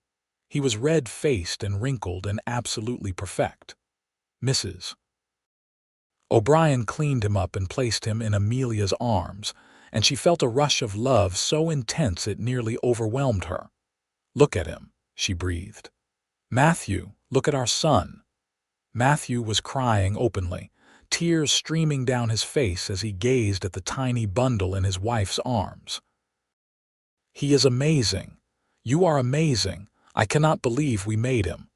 He was red-faced and wrinkled and absolutely perfect. Mrs. O'Brien cleaned him up and placed him in Amelia's arms, and she felt a rush of love so intense it nearly overwhelmed her. "Look at him," she breathed. "Matthew, look at our son." Matthew was crying openly, tears streaming down his face as he gazed at the tiny bundle in his wife's arms. "He is amazing. You are amazing. I cannot believe we made him."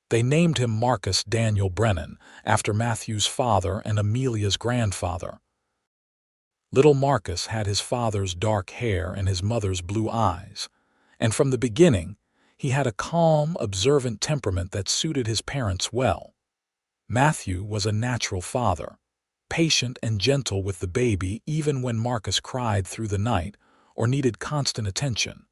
They named him Marcus Daniel Brennan, after Matthew's father and Amelia's grandfather. Little Marcus had his father's dark hair and his mother's blue eyes, and from the beginning, he had a calm, observant temperament that suited his parents well. Matthew was a natural father, patient and gentle with the baby even when Marcus cried through the night or needed constant attention.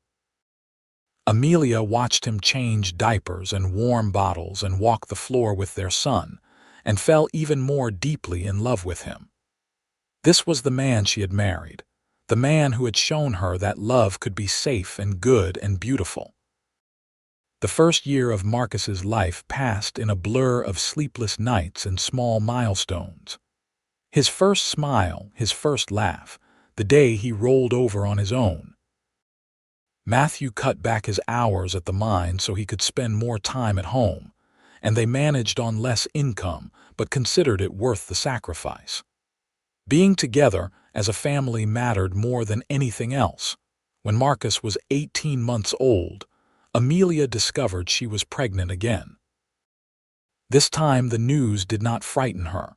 Amelia watched him change diapers and warm bottles and walk the floor with their son, and fell even more deeply in love with him. This was the man she had married, the man who had shown her that love could be safe and good and beautiful. The first year of Marcus's life passed in a blur of sleepless nights and small milestones. His first smile, his first laugh, the day he rolled over on his own. Matthew cut back his hours at the mine so he could spend more time at home, and they managed on less income but considered it worth the sacrifice. Being together as a family mattered more than anything else. When Marcus was 18 months old, Amelia discovered she was pregnant again. This time the news did not frighten her.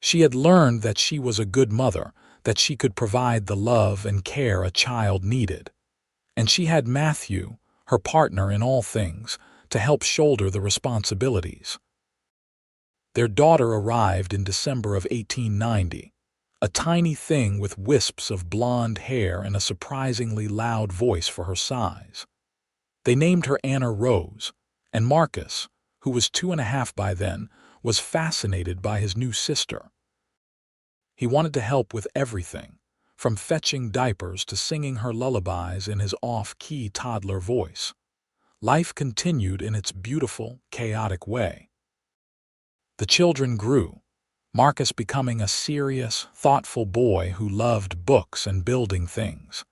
She had learned that she was a good mother, that she could provide the love and care a child needed. And she had Matthew, her partner in all things, to help shoulder the responsibilities. Their daughter arrived in December of 1890, a tiny thing with wisps of blonde hair and a surprisingly loud voice for her size. They named her Anna Rose, and Marcus, who was 2.5 by then, was fascinated by his new sister. He wanted to help with everything, from fetching diapers to singing her lullabies in his off-key toddler voice. Life continued in its beautiful, chaotic way. The children grew, Marcus becoming a serious, thoughtful boy who loved books and building things.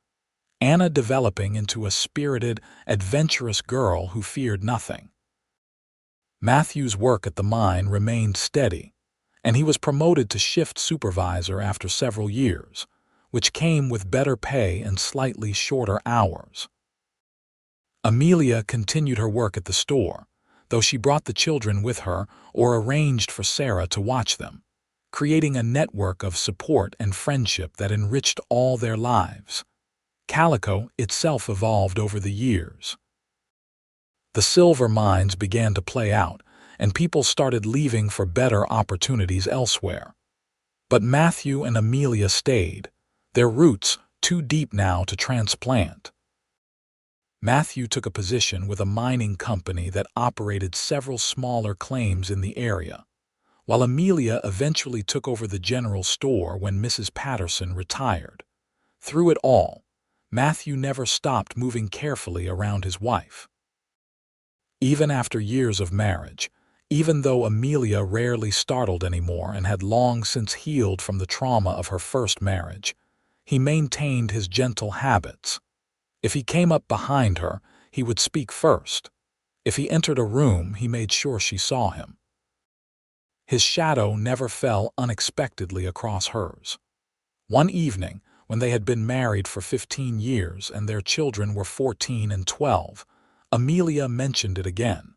Anna developing into a spirited, adventurous girl who feared nothing. Matthew's work at the mine remained steady, and he was promoted to shift supervisor after several years, which came with better pay and slightly shorter hours. Amelia continued her work at the store, though she brought the children with her or arranged for Sarah to watch them, creating a network of support and friendship that enriched all their lives. Calico itself evolved over the years. The silver mines began to play out, and people started leaving for better opportunities elsewhere. But Matthew and Amelia stayed, their roots too deep now to transplant. Matthew took a position with a mining company that operated several smaller claims in the area, while Amelia eventually took over the general store when Mrs. Patterson retired. Through it all, Matthew never stopped moving carefully around his wife. Even after years of marriage, even though Amelia rarely startled anymore and had long since healed from the trauma of her first marriage, he maintained his gentle habits. If he came up behind her, he would speak first. If he entered a room, he made sure she saw him. His shadow never fell unexpectedly across hers. One evening, when they had been married for 15 years and their children were 14 and 12, Amelia mentioned it again.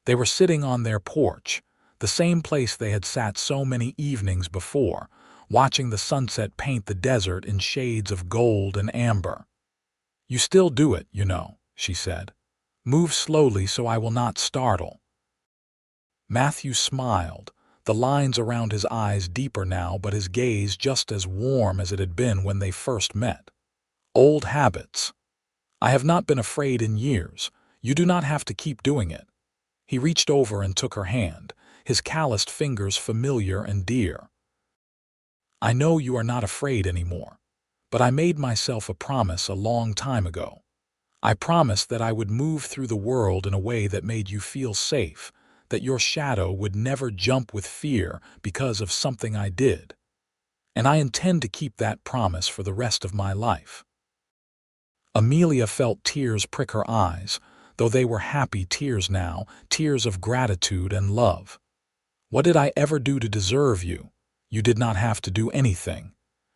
They were sitting on their porch, the same place they had sat so many evenings before, watching the sunset paint the desert in shades of gold and amber. "You still do it, you know," she said. "Move slowly so I will not startle." Matthew smiled, the lines around his eyes deeper now but his gaze just as warm as it had been when they first met. "Old habits. I have not been afraid in years. You do not have to keep doing it." He reached over and took her hand, his calloused fingers familiar and dear. "I know you are not afraid anymore, but I made myself a promise a long time ago. I promised that I would move through the world in a way that made you feel safe, that your shadow would never jump with fear because of something I did. And I intend to keep that promise for the rest of my life." Amelia felt tears prick her eyes, though they were happy tears now, tears of gratitude and love. "What did I ever do to deserve you? You did not have to do anything.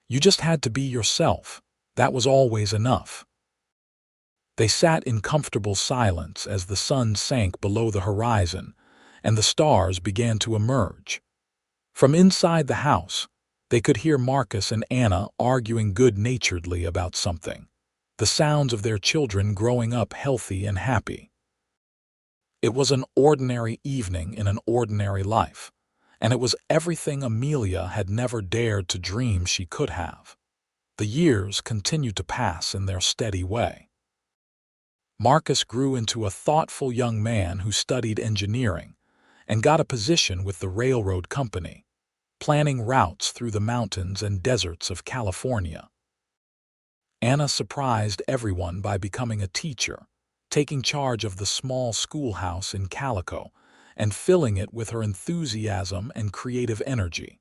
You just had to be yourself. That was always enough." They sat in comfortable silence as the sun sank below the horizon and the stars began to emerge. From inside the house, they could hear Marcus and Anna arguing good-naturedly about something, the sounds of their children growing up healthy and happy. It was an ordinary evening in an ordinary life, and it was everything Amelia had never dared to dream she could have. The years continued to pass in their steady way. Marcus grew into a thoughtful young man who studied engineering and got a position with the railroad company, planning routes through the mountains and deserts of California. Anna surprised everyone by becoming a teacher, taking charge of the small schoolhouse in Calico and filling it with her enthusiasm and creative energy.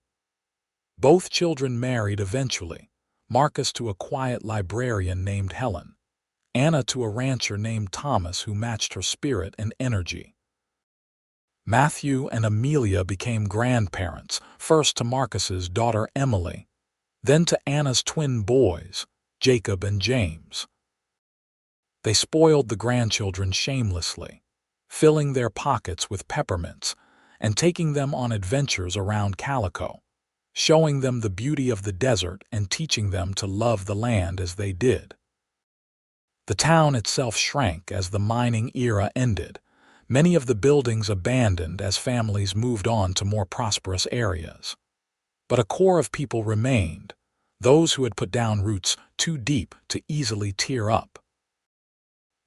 Both children married eventually, Marcus to a quiet librarian named Helen, Anna to a rancher named Thomas who matched her spirit and energy. Matthew and Amelia became grandparents, first to Marcus's daughter Emily, then to Anna's twin boys, Jacob and James. They spoiled the grandchildren shamelessly, filling their pockets with peppermints and taking them on adventures around Calico, showing them the beauty of the desert and teaching them to love the land as they did. The town itself shrank as the mining era ended, many of the buildings abandoned as families moved on to more prosperous areas. But a core of people remained, those who had put down roots too deep to easily tear up.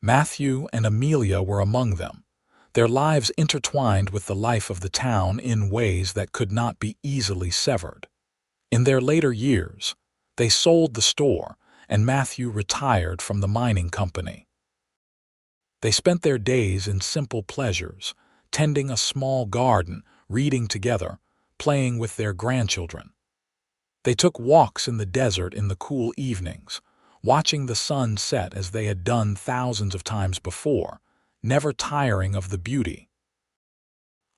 Matthew and Amelia were among them, their lives intertwined with the life of the town in ways that could not be easily severed. In their later years, they sold the store, and Matthew retired from the mining company. They spent their days in simple pleasures, tending a small garden, reading together, playing with their grandchildren. They took walks in the desert in the cool evenings, watching the sun set as they had done thousands of times before, never tiring of the beauty.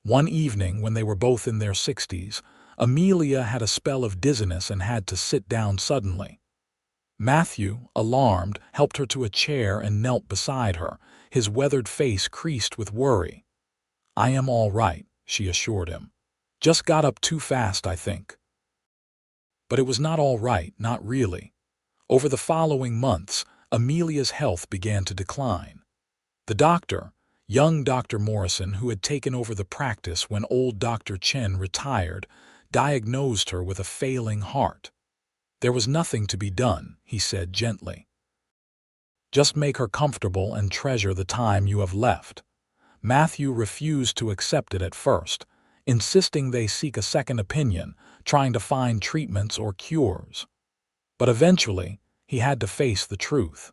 One evening, when they were both in their 60s, Amelia had a spell of dizziness and had to sit down suddenly. Matthew, alarmed, helped her to a chair and knelt beside her, his weathered face creased with worry. "I am all right," she assured him. "Just got up too fast, I think." But it was not all right, not really. Over the following months, Amelia's health began to decline. The doctor, young Dr. Morrison, who had taken over the practice when old Dr. Chen retired, diagnosed her with a failing heart. "There was nothing to be done," he said gently. "Just make her comfortable and treasure the time you have left." Matthew refused to accept it at first, insisting they seek a second opinion, trying to find treatments or cures. But eventually, he had to face the truth.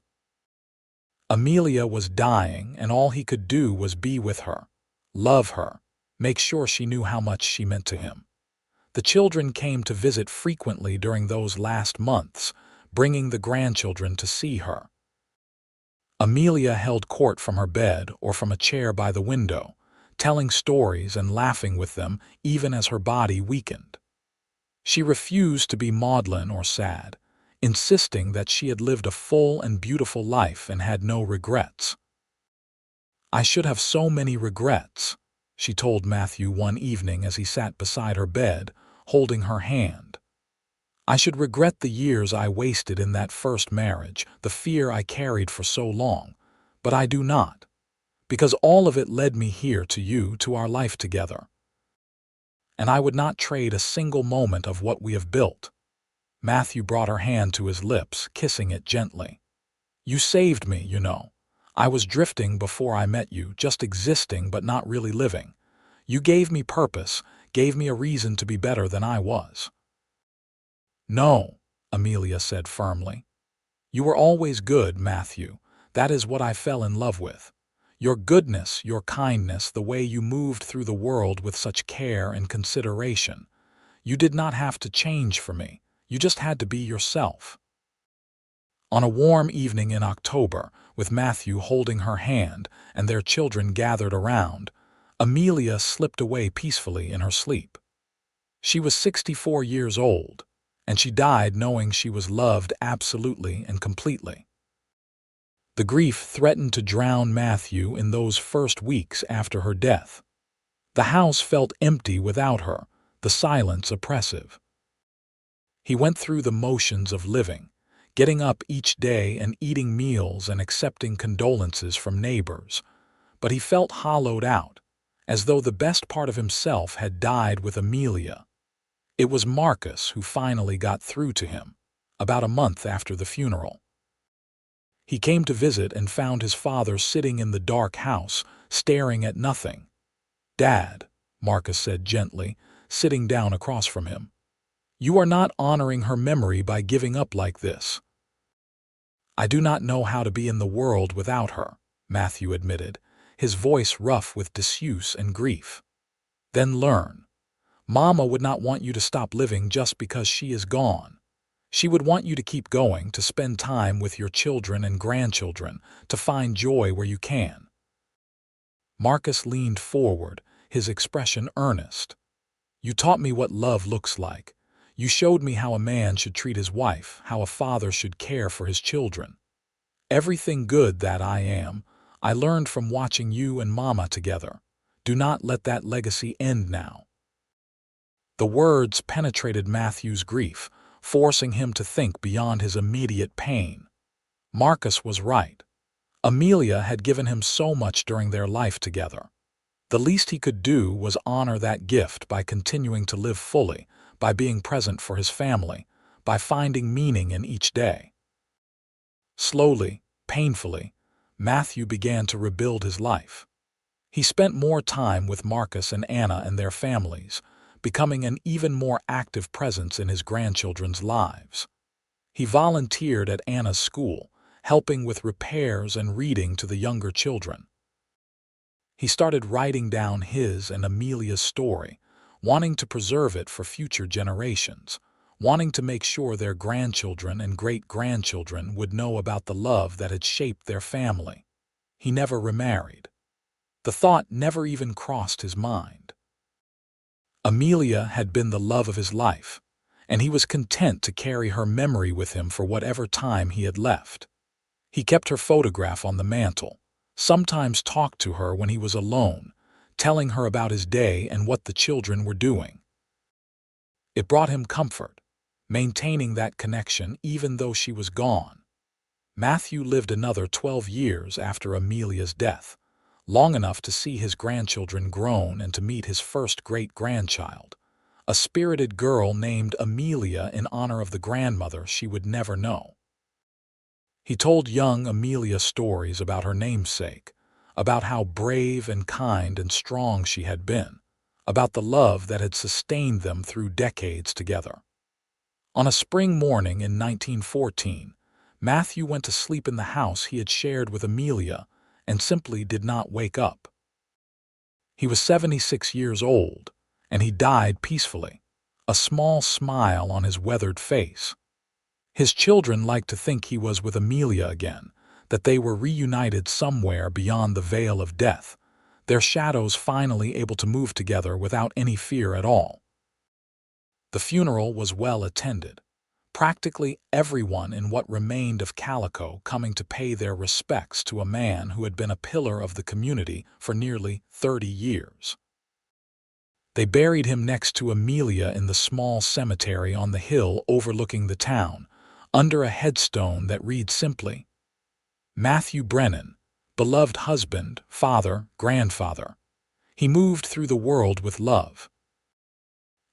Amelia was dying, and all he could do was be with her, love her, make sure she knew how much she meant to him. The children came to visit frequently during those last months, bringing the grandchildren to see her. Amelia held court from her bed or from a chair by the window, telling stories and laughing with them even as her body weakened. She refused to be maudlin or sad, insisting that she had lived a full and beautiful life and had no regrets. "I should have so many regrets," she told Matthew one evening as he sat beside her bed, holding her hand. "I should regret the years I wasted in that first marriage, the fear I carried for so long, but I do not, because all of it led me here to you, to our life together. And I would not trade a single moment of what we have built." Matthew brought her hand to his lips, kissing it gently. "You saved me, you know. I was drifting before I met you, just existing but not really living. You gave me purpose, gave me a reason to be better than I was." "No," Amelia said firmly. "You were always good, Matthew. That is what I fell in love with. Your goodness, your kindness, the way you moved through the world with such care and consideration. You did not have to change for me. You just had to be yourself." On a warm evening in October, with Matthew holding her hand and their children gathered around, Amelia slipped away peacefully in her sleep. She was 64 years old, and she died knowing she was loved absolutely and completely. The grief threatened to drown Matthew in those first weeks after her death. The house felt empty without her, the silence oppressive. He went through the motions of living, getting up each day and eating meals and accepting condolences from neighbors, but he felt hollowed out, as though the best part of himself had died with Amelia. It was Marcus who finally got through to him, about a month after the funeral. He came to visit and found his father sitting in the dark house, staring at nothing. "Dad," Marcus said gently, sitting down across from him, "you are not honoring her memory by giving up like this." "I do not know how to be in the world without her," Matthew admitted, his voice rough with disuse and grief. "Then learn. Mama would not want you to stop living just because she is gone. She would want you to keep going, to spend time with your children and grandchildren, to find joy where you can." Marcus leaned forward, his expression earnest. "You taught me what love looks like. You showed me how a man should treat his wife, how a father should care for his children. Everything good that I am, I learned from watching you and Mama together. Do not let that legacy end now." The words penetrated Matthew's grief, forcing him to think beyond his immediate pain. Marcus was right. Amelia had given him so much during their life together. The least he could do was honor that gift by continuing to live fully, by being present for his family, by finding meaning in each day. Slowly, painfully, Matthew began to rebuild his life. He spent more time with Marcus and Anna and their families, becoming an even more active presence in his grandchildren's lives. He volunteered at Anna's school, helping with repairs and reading to the younger children. He started writing down his and Amelia's story, wanting to preserve it for future generations, wanting to make sure their grandchildren and great-grandchildren would know about the love that had shaped their family. He never remarried. The thought never even crossed his mind. Amelia had been the love of his life, and he was content to carry her memory with him for whatever time he had left. He kept her photograph on the mantel, sometimes talked to her when he was alone, telling her about his day and what the children were doing. It brought him comfort, maintaining that connection even though she was gone. Matthew lived another 12 years after Amelia's death, long enough to see his grandchildren grown and to meet his first great-grandchild, a spirited girl named Amelia in honor of the grandmother she would never know. He told young Amelia stories about her namesake, about how brave and kind and strong she had been, about the love that had sustained them through decades together. On a spring morning in 1914, Matthew went to sleep in the house he had shared with Amelia and simply did not wake up. He was 76 years old, and he died peacefully, a small smile on his weathered face. His children liked to think he was with Amelia again, that they were reunited somewhere beyond the veil of death, their shadows finally able to move together without any fear at all. The funeral was well attended, practically everyone in what remained of Calico coming to pay their respects to a man who had been a pillar of the community for nearly 30 years. They buried him next to Amelia in the small cemetery on the hill overlooking the town, under a headstone that read simply, Matthew Brennan, beloved husband, father, grandfather. He moved through the world with love.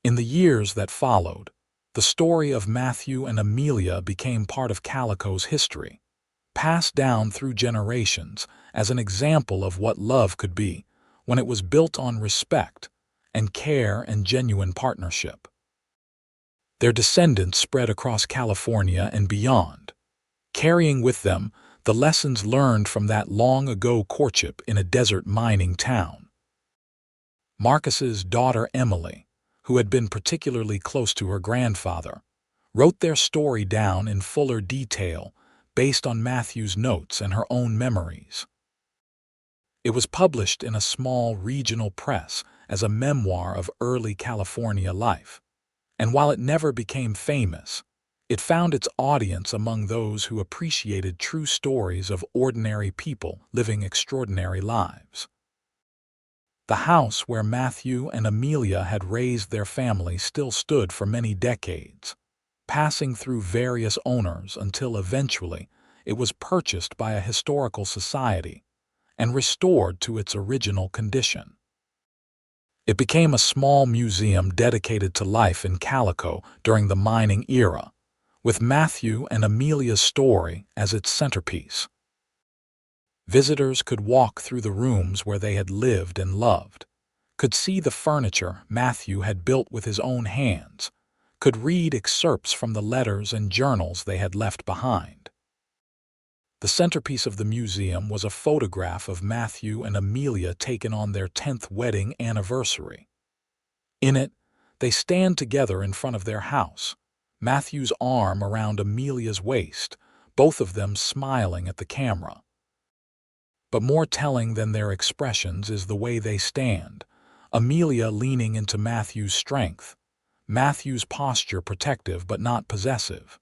In the years that followed, the story of Matthew and Amelia became part of Calico's history, passed down through generations as an example of what love could be when it was built on respect and care and genuine partnership. Their descendants spread across California and beyond, carrying with them the lessons learned from that long-ago courtship in a desert mining town. Marcus's daughter Emily, who had been particularly close to her grandfather, wrote their story down in fuller detail based on Matthew's notes and her own memories. It was published in a small regional press as a memoir of early California life, and while it never became famous, it found its audience among those who appreciated true stories of ordinary people living extraordinary lives. The house where Matthew and Amelia had raised their family still stood for many decades, passing through various owners until eventually it was purchased by a historical society and restored to its original condition. It became a small museum dedicated to life in Calico during the mining era, with Matthew and Amelia's story as its centerpiece. Visitors could walk through the rooms where they had lived and loved, could see the furniture Matthew had built with his own hands, could read excerpts from the letters and journals they had left behind. The centerpiece of the museum was a photograph of Matthew and Amelia taken on their 10th wedding anniversary. In it, they stand together in front of their house, Matthew's arm around Amelia's waist, both of them smiling at the camera. But more telling than their expressions is the way they stand, Amelia leaning into Matthew's strength, Matthew's posture protective but not possessive.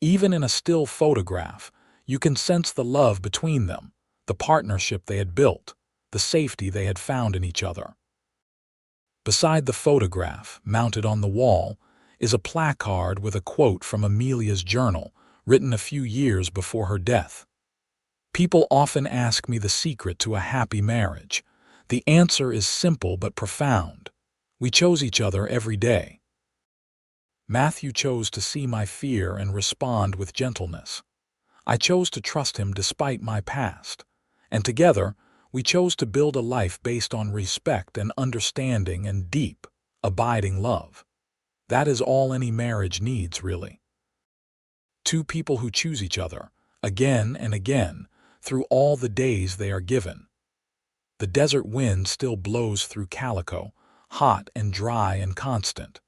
Even in a still photograph, you can sense the love between them, the partnership they had built, the safety they had found in each other. Beside the photograph, mounted on the wall, is a placard with a quote from Amelia's journal, written a few years before her death. People often ask me the secret to a happy marriage. The answer is simple but profound. We chose each other every day. Matthew chose to see my fear and respond with gentleness. I chose to trust him despite my past, and together we chose to build a life based on respect and understanding and deep, abiding love. That is all any marriage needs, really. Two people who choose each other, again and again, through all the days they are given. The desert wind still blows through Calico, hot and dry and constant.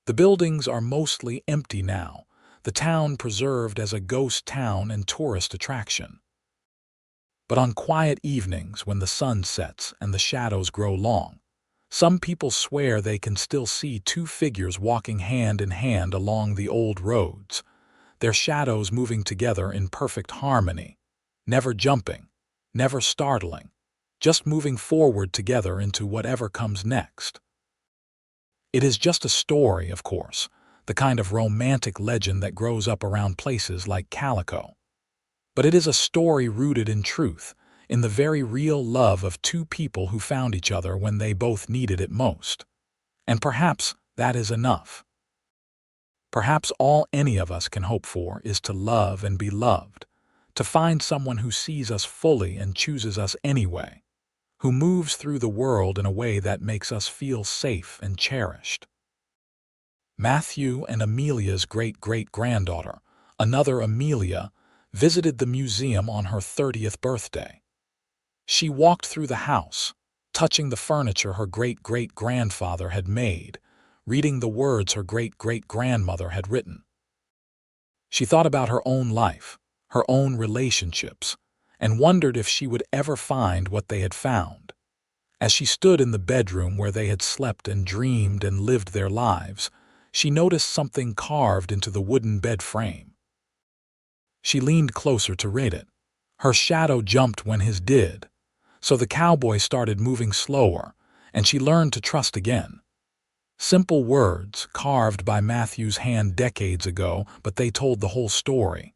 The buildings are mostly empty now, the town preserved as a ghost town and tourist attraction. But on quiet evenings when the sun sets and the shadows grow long, some people swear they can still see two figures walking hand in hand along the old roads, their shadows moving together in perfect harmony, never jumping, never startling, just moving forward together into whatever comes next. It is just a story, of course, the kind of romantic legend that grows up around places like Calico. But it is a story rooted in truth, in the very real love of two people who found each other when they both needed it most. And perhaps that is enough. Perhaps all any of us can hope for is to love and be loved, to find someone who sees us fully and chooses us anyway, who moves through the world in a way that makes us feel safe and cherished. Matthew and Amelia's great-great-granddaughter, another Amelia, visited the museum on her 30th birthday. She walked through the house, touching the furniture her great-great-grandfather had made, reading the words her great-great-grandmother had written. She thought about her own life, her own relationships, and wondered if she would ever find what they had found. As she stood in the bedroom where they had slept and dreamed and lived their lives, she noticed something carved into the wooden bed frame. She leaned closer to read it. Her shadow jumped when his did, so the cowboy started moving slower, and she learned to trust again. Simple words, carved by Matthew's hand decades ago, but they told the whole story.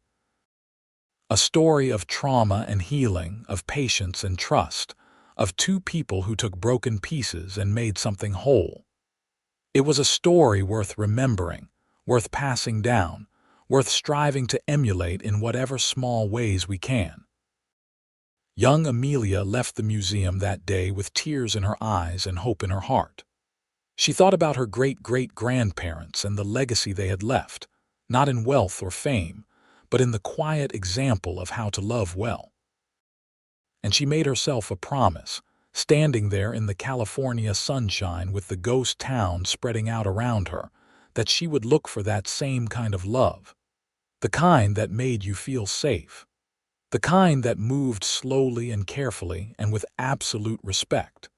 A story of trauma and healing, of patience and trust, of two people who took broken pieces and made something whole. It was a story worth remembering, worth passing down, worth striving to emulate in whatever small ways we can. Young Amelia left the museum that day with tears in her eyes and hope in her heart. She thought about her great-great-grandparents and the legacy they had left, not in wealth or fame, but in the quiet example of how to love well. And she made herself a promise, standing there in the California sunshine with the ghost town spreading out around her, that she would look for that same kind of love, the kind that made you feel safe, the kind that moved slowly and carefully and with absolute respect,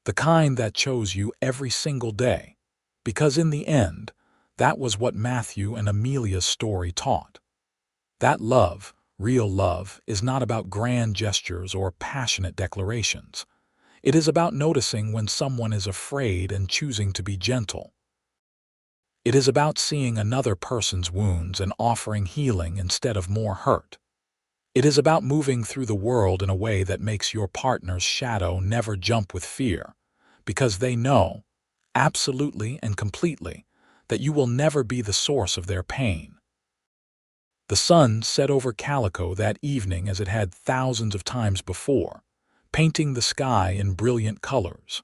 the kind that chose you every single day, because in the end, that was what Matthew and Amelia's story taught. That love, real love, is not about grand gestures or passionate declarations. It is about noticing when someone is afraid and choosing to be gentle. It is about seeing another person's wounds and offering healing instead of more hurt. It is about moving through the world in a way that makes your partner's shadow never jump with fear, because they know, absolutely and completely, that you will never be the source of their pain. The sun set over Calico that evening as it had thousands of times before, painting the sky in brilliant colors.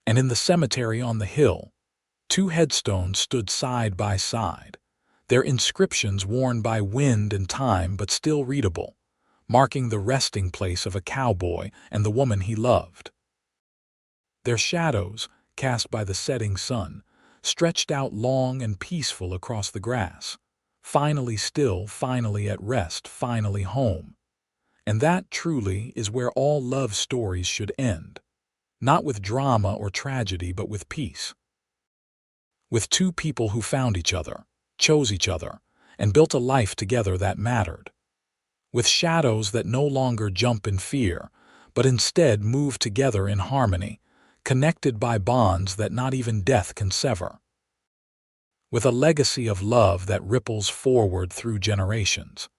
And in the cemetery on the hill, two headstones stood side by side, their inscriptions worn by wind and time but still readable, marking the resting place of a cowboy and the woman he loved. Their shadows, cast by the setting sun, stretched out long and peaceful across the grass, finally still, finally at rest, finally home. And that truly is where all love stories should end, not with drama or tragedy but with peace. With two people who found each other, chose each other, and built a life together that mattered. With shadows that no longer jump in fear, but instead move together in harmony, connected by bonds that not even death can sever. With a legacy of love that ripples forward through generations,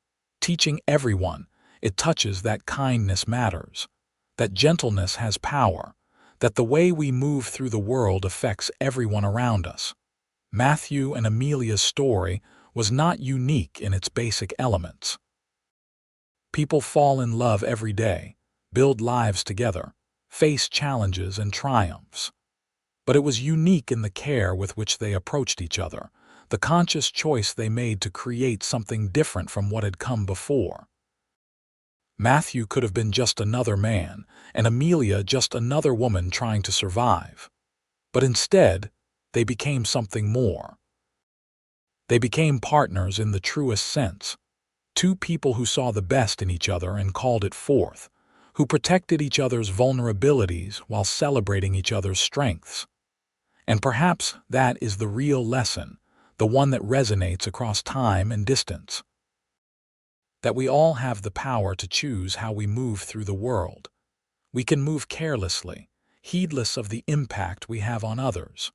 teaching everyone it touches that kindness matters, that gentleness has power, that the way we move through the world affects everyone around us. Matthew and Amelia's story was not unique in its basic elements. People fall in love every day, build lives together, face challenges and triumphs. But it was unique in the care with which they approached each other, the conscious choice they made to create something different from what had come before. Matthew could have been just another man, and Amelia just another woman trying to survive. But instead, they became something more. They became partners in the truest sense. Two people who saw the best in each other and called it forth, who protected each other's vulnerabilities while celebrating each other's strengths. And perhaps that is the real lesson, the one that resonates across time and distance. That we all have the power to choose how we move through the world. We can move carelessly, heedless of the impact we have on others.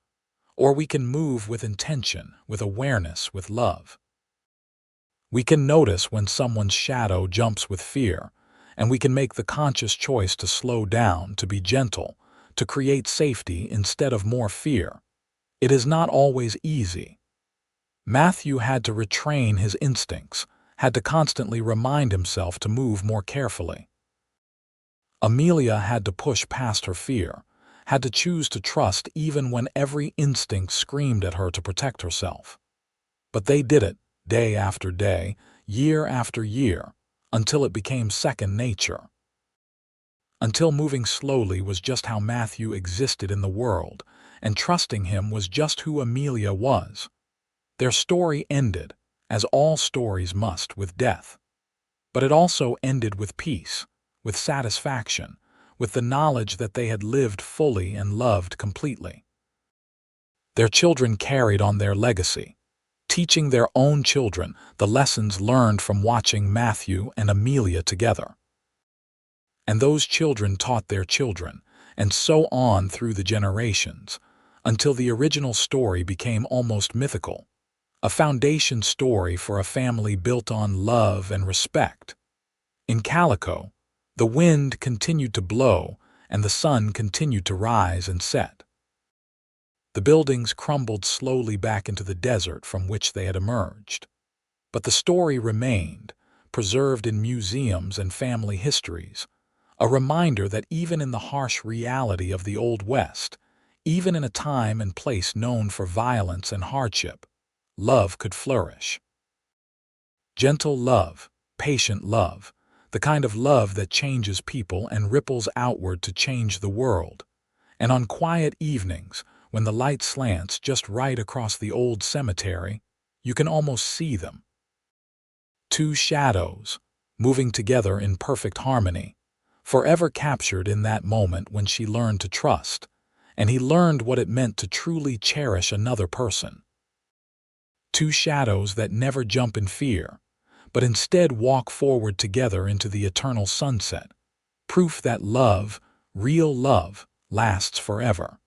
Or we can move with intention, with awareness, with love. We can notice when someone's shadow jumps with fear, and we can make the conscious choice to slow down, to be gentle, to create safety instead of more fear. It is not always easy. Matthew had to retrain his instincts, had to constantly remind himself to move more carefully. Amelia had to push past her fear, had to choose to trust even when every instinct screamed at her to protect herself. But they did it, day after day, year after year, until it became second nature. Until moving slowly was just how Matthew existed in the world, and trusting him was just who Amelia was. Their story ended, as all stories must, with death. But it also ended with peace, with satisfaction, with the knowledge that they had lived fully and loved completely. Their children carried on their legacy, teaching their own children the lessons learned from watching Matthew and Amelia together. And those children taught their children, and so on through the generations, until the original story became almost mythical, a foundation story for a family built on love and respect. In Calico, the wind continued to blow and the sun continued to rise and set. The buildings crumbled slowly back into the desert from which they had emerged. But the story remained, preserved in museums and family histories, a reminder that even in the harsh reality of the Old West, even in a time and place known for violence and hardship, love could flourish. Gentle love, patient love, the kind of love that changes people and ripples outward to change the world. And on quiet evenings, when the light slants just right across the old cemetery, you can almost see them. Two shadows, moving together in perfect harmony, forever captured in that moment when she learned to trust, and he learned what it meant to truly cherish another person. Two shadows that never jump in fear, but instead walk forward together into the eternal sunset, proof that love, real love, lasts forever.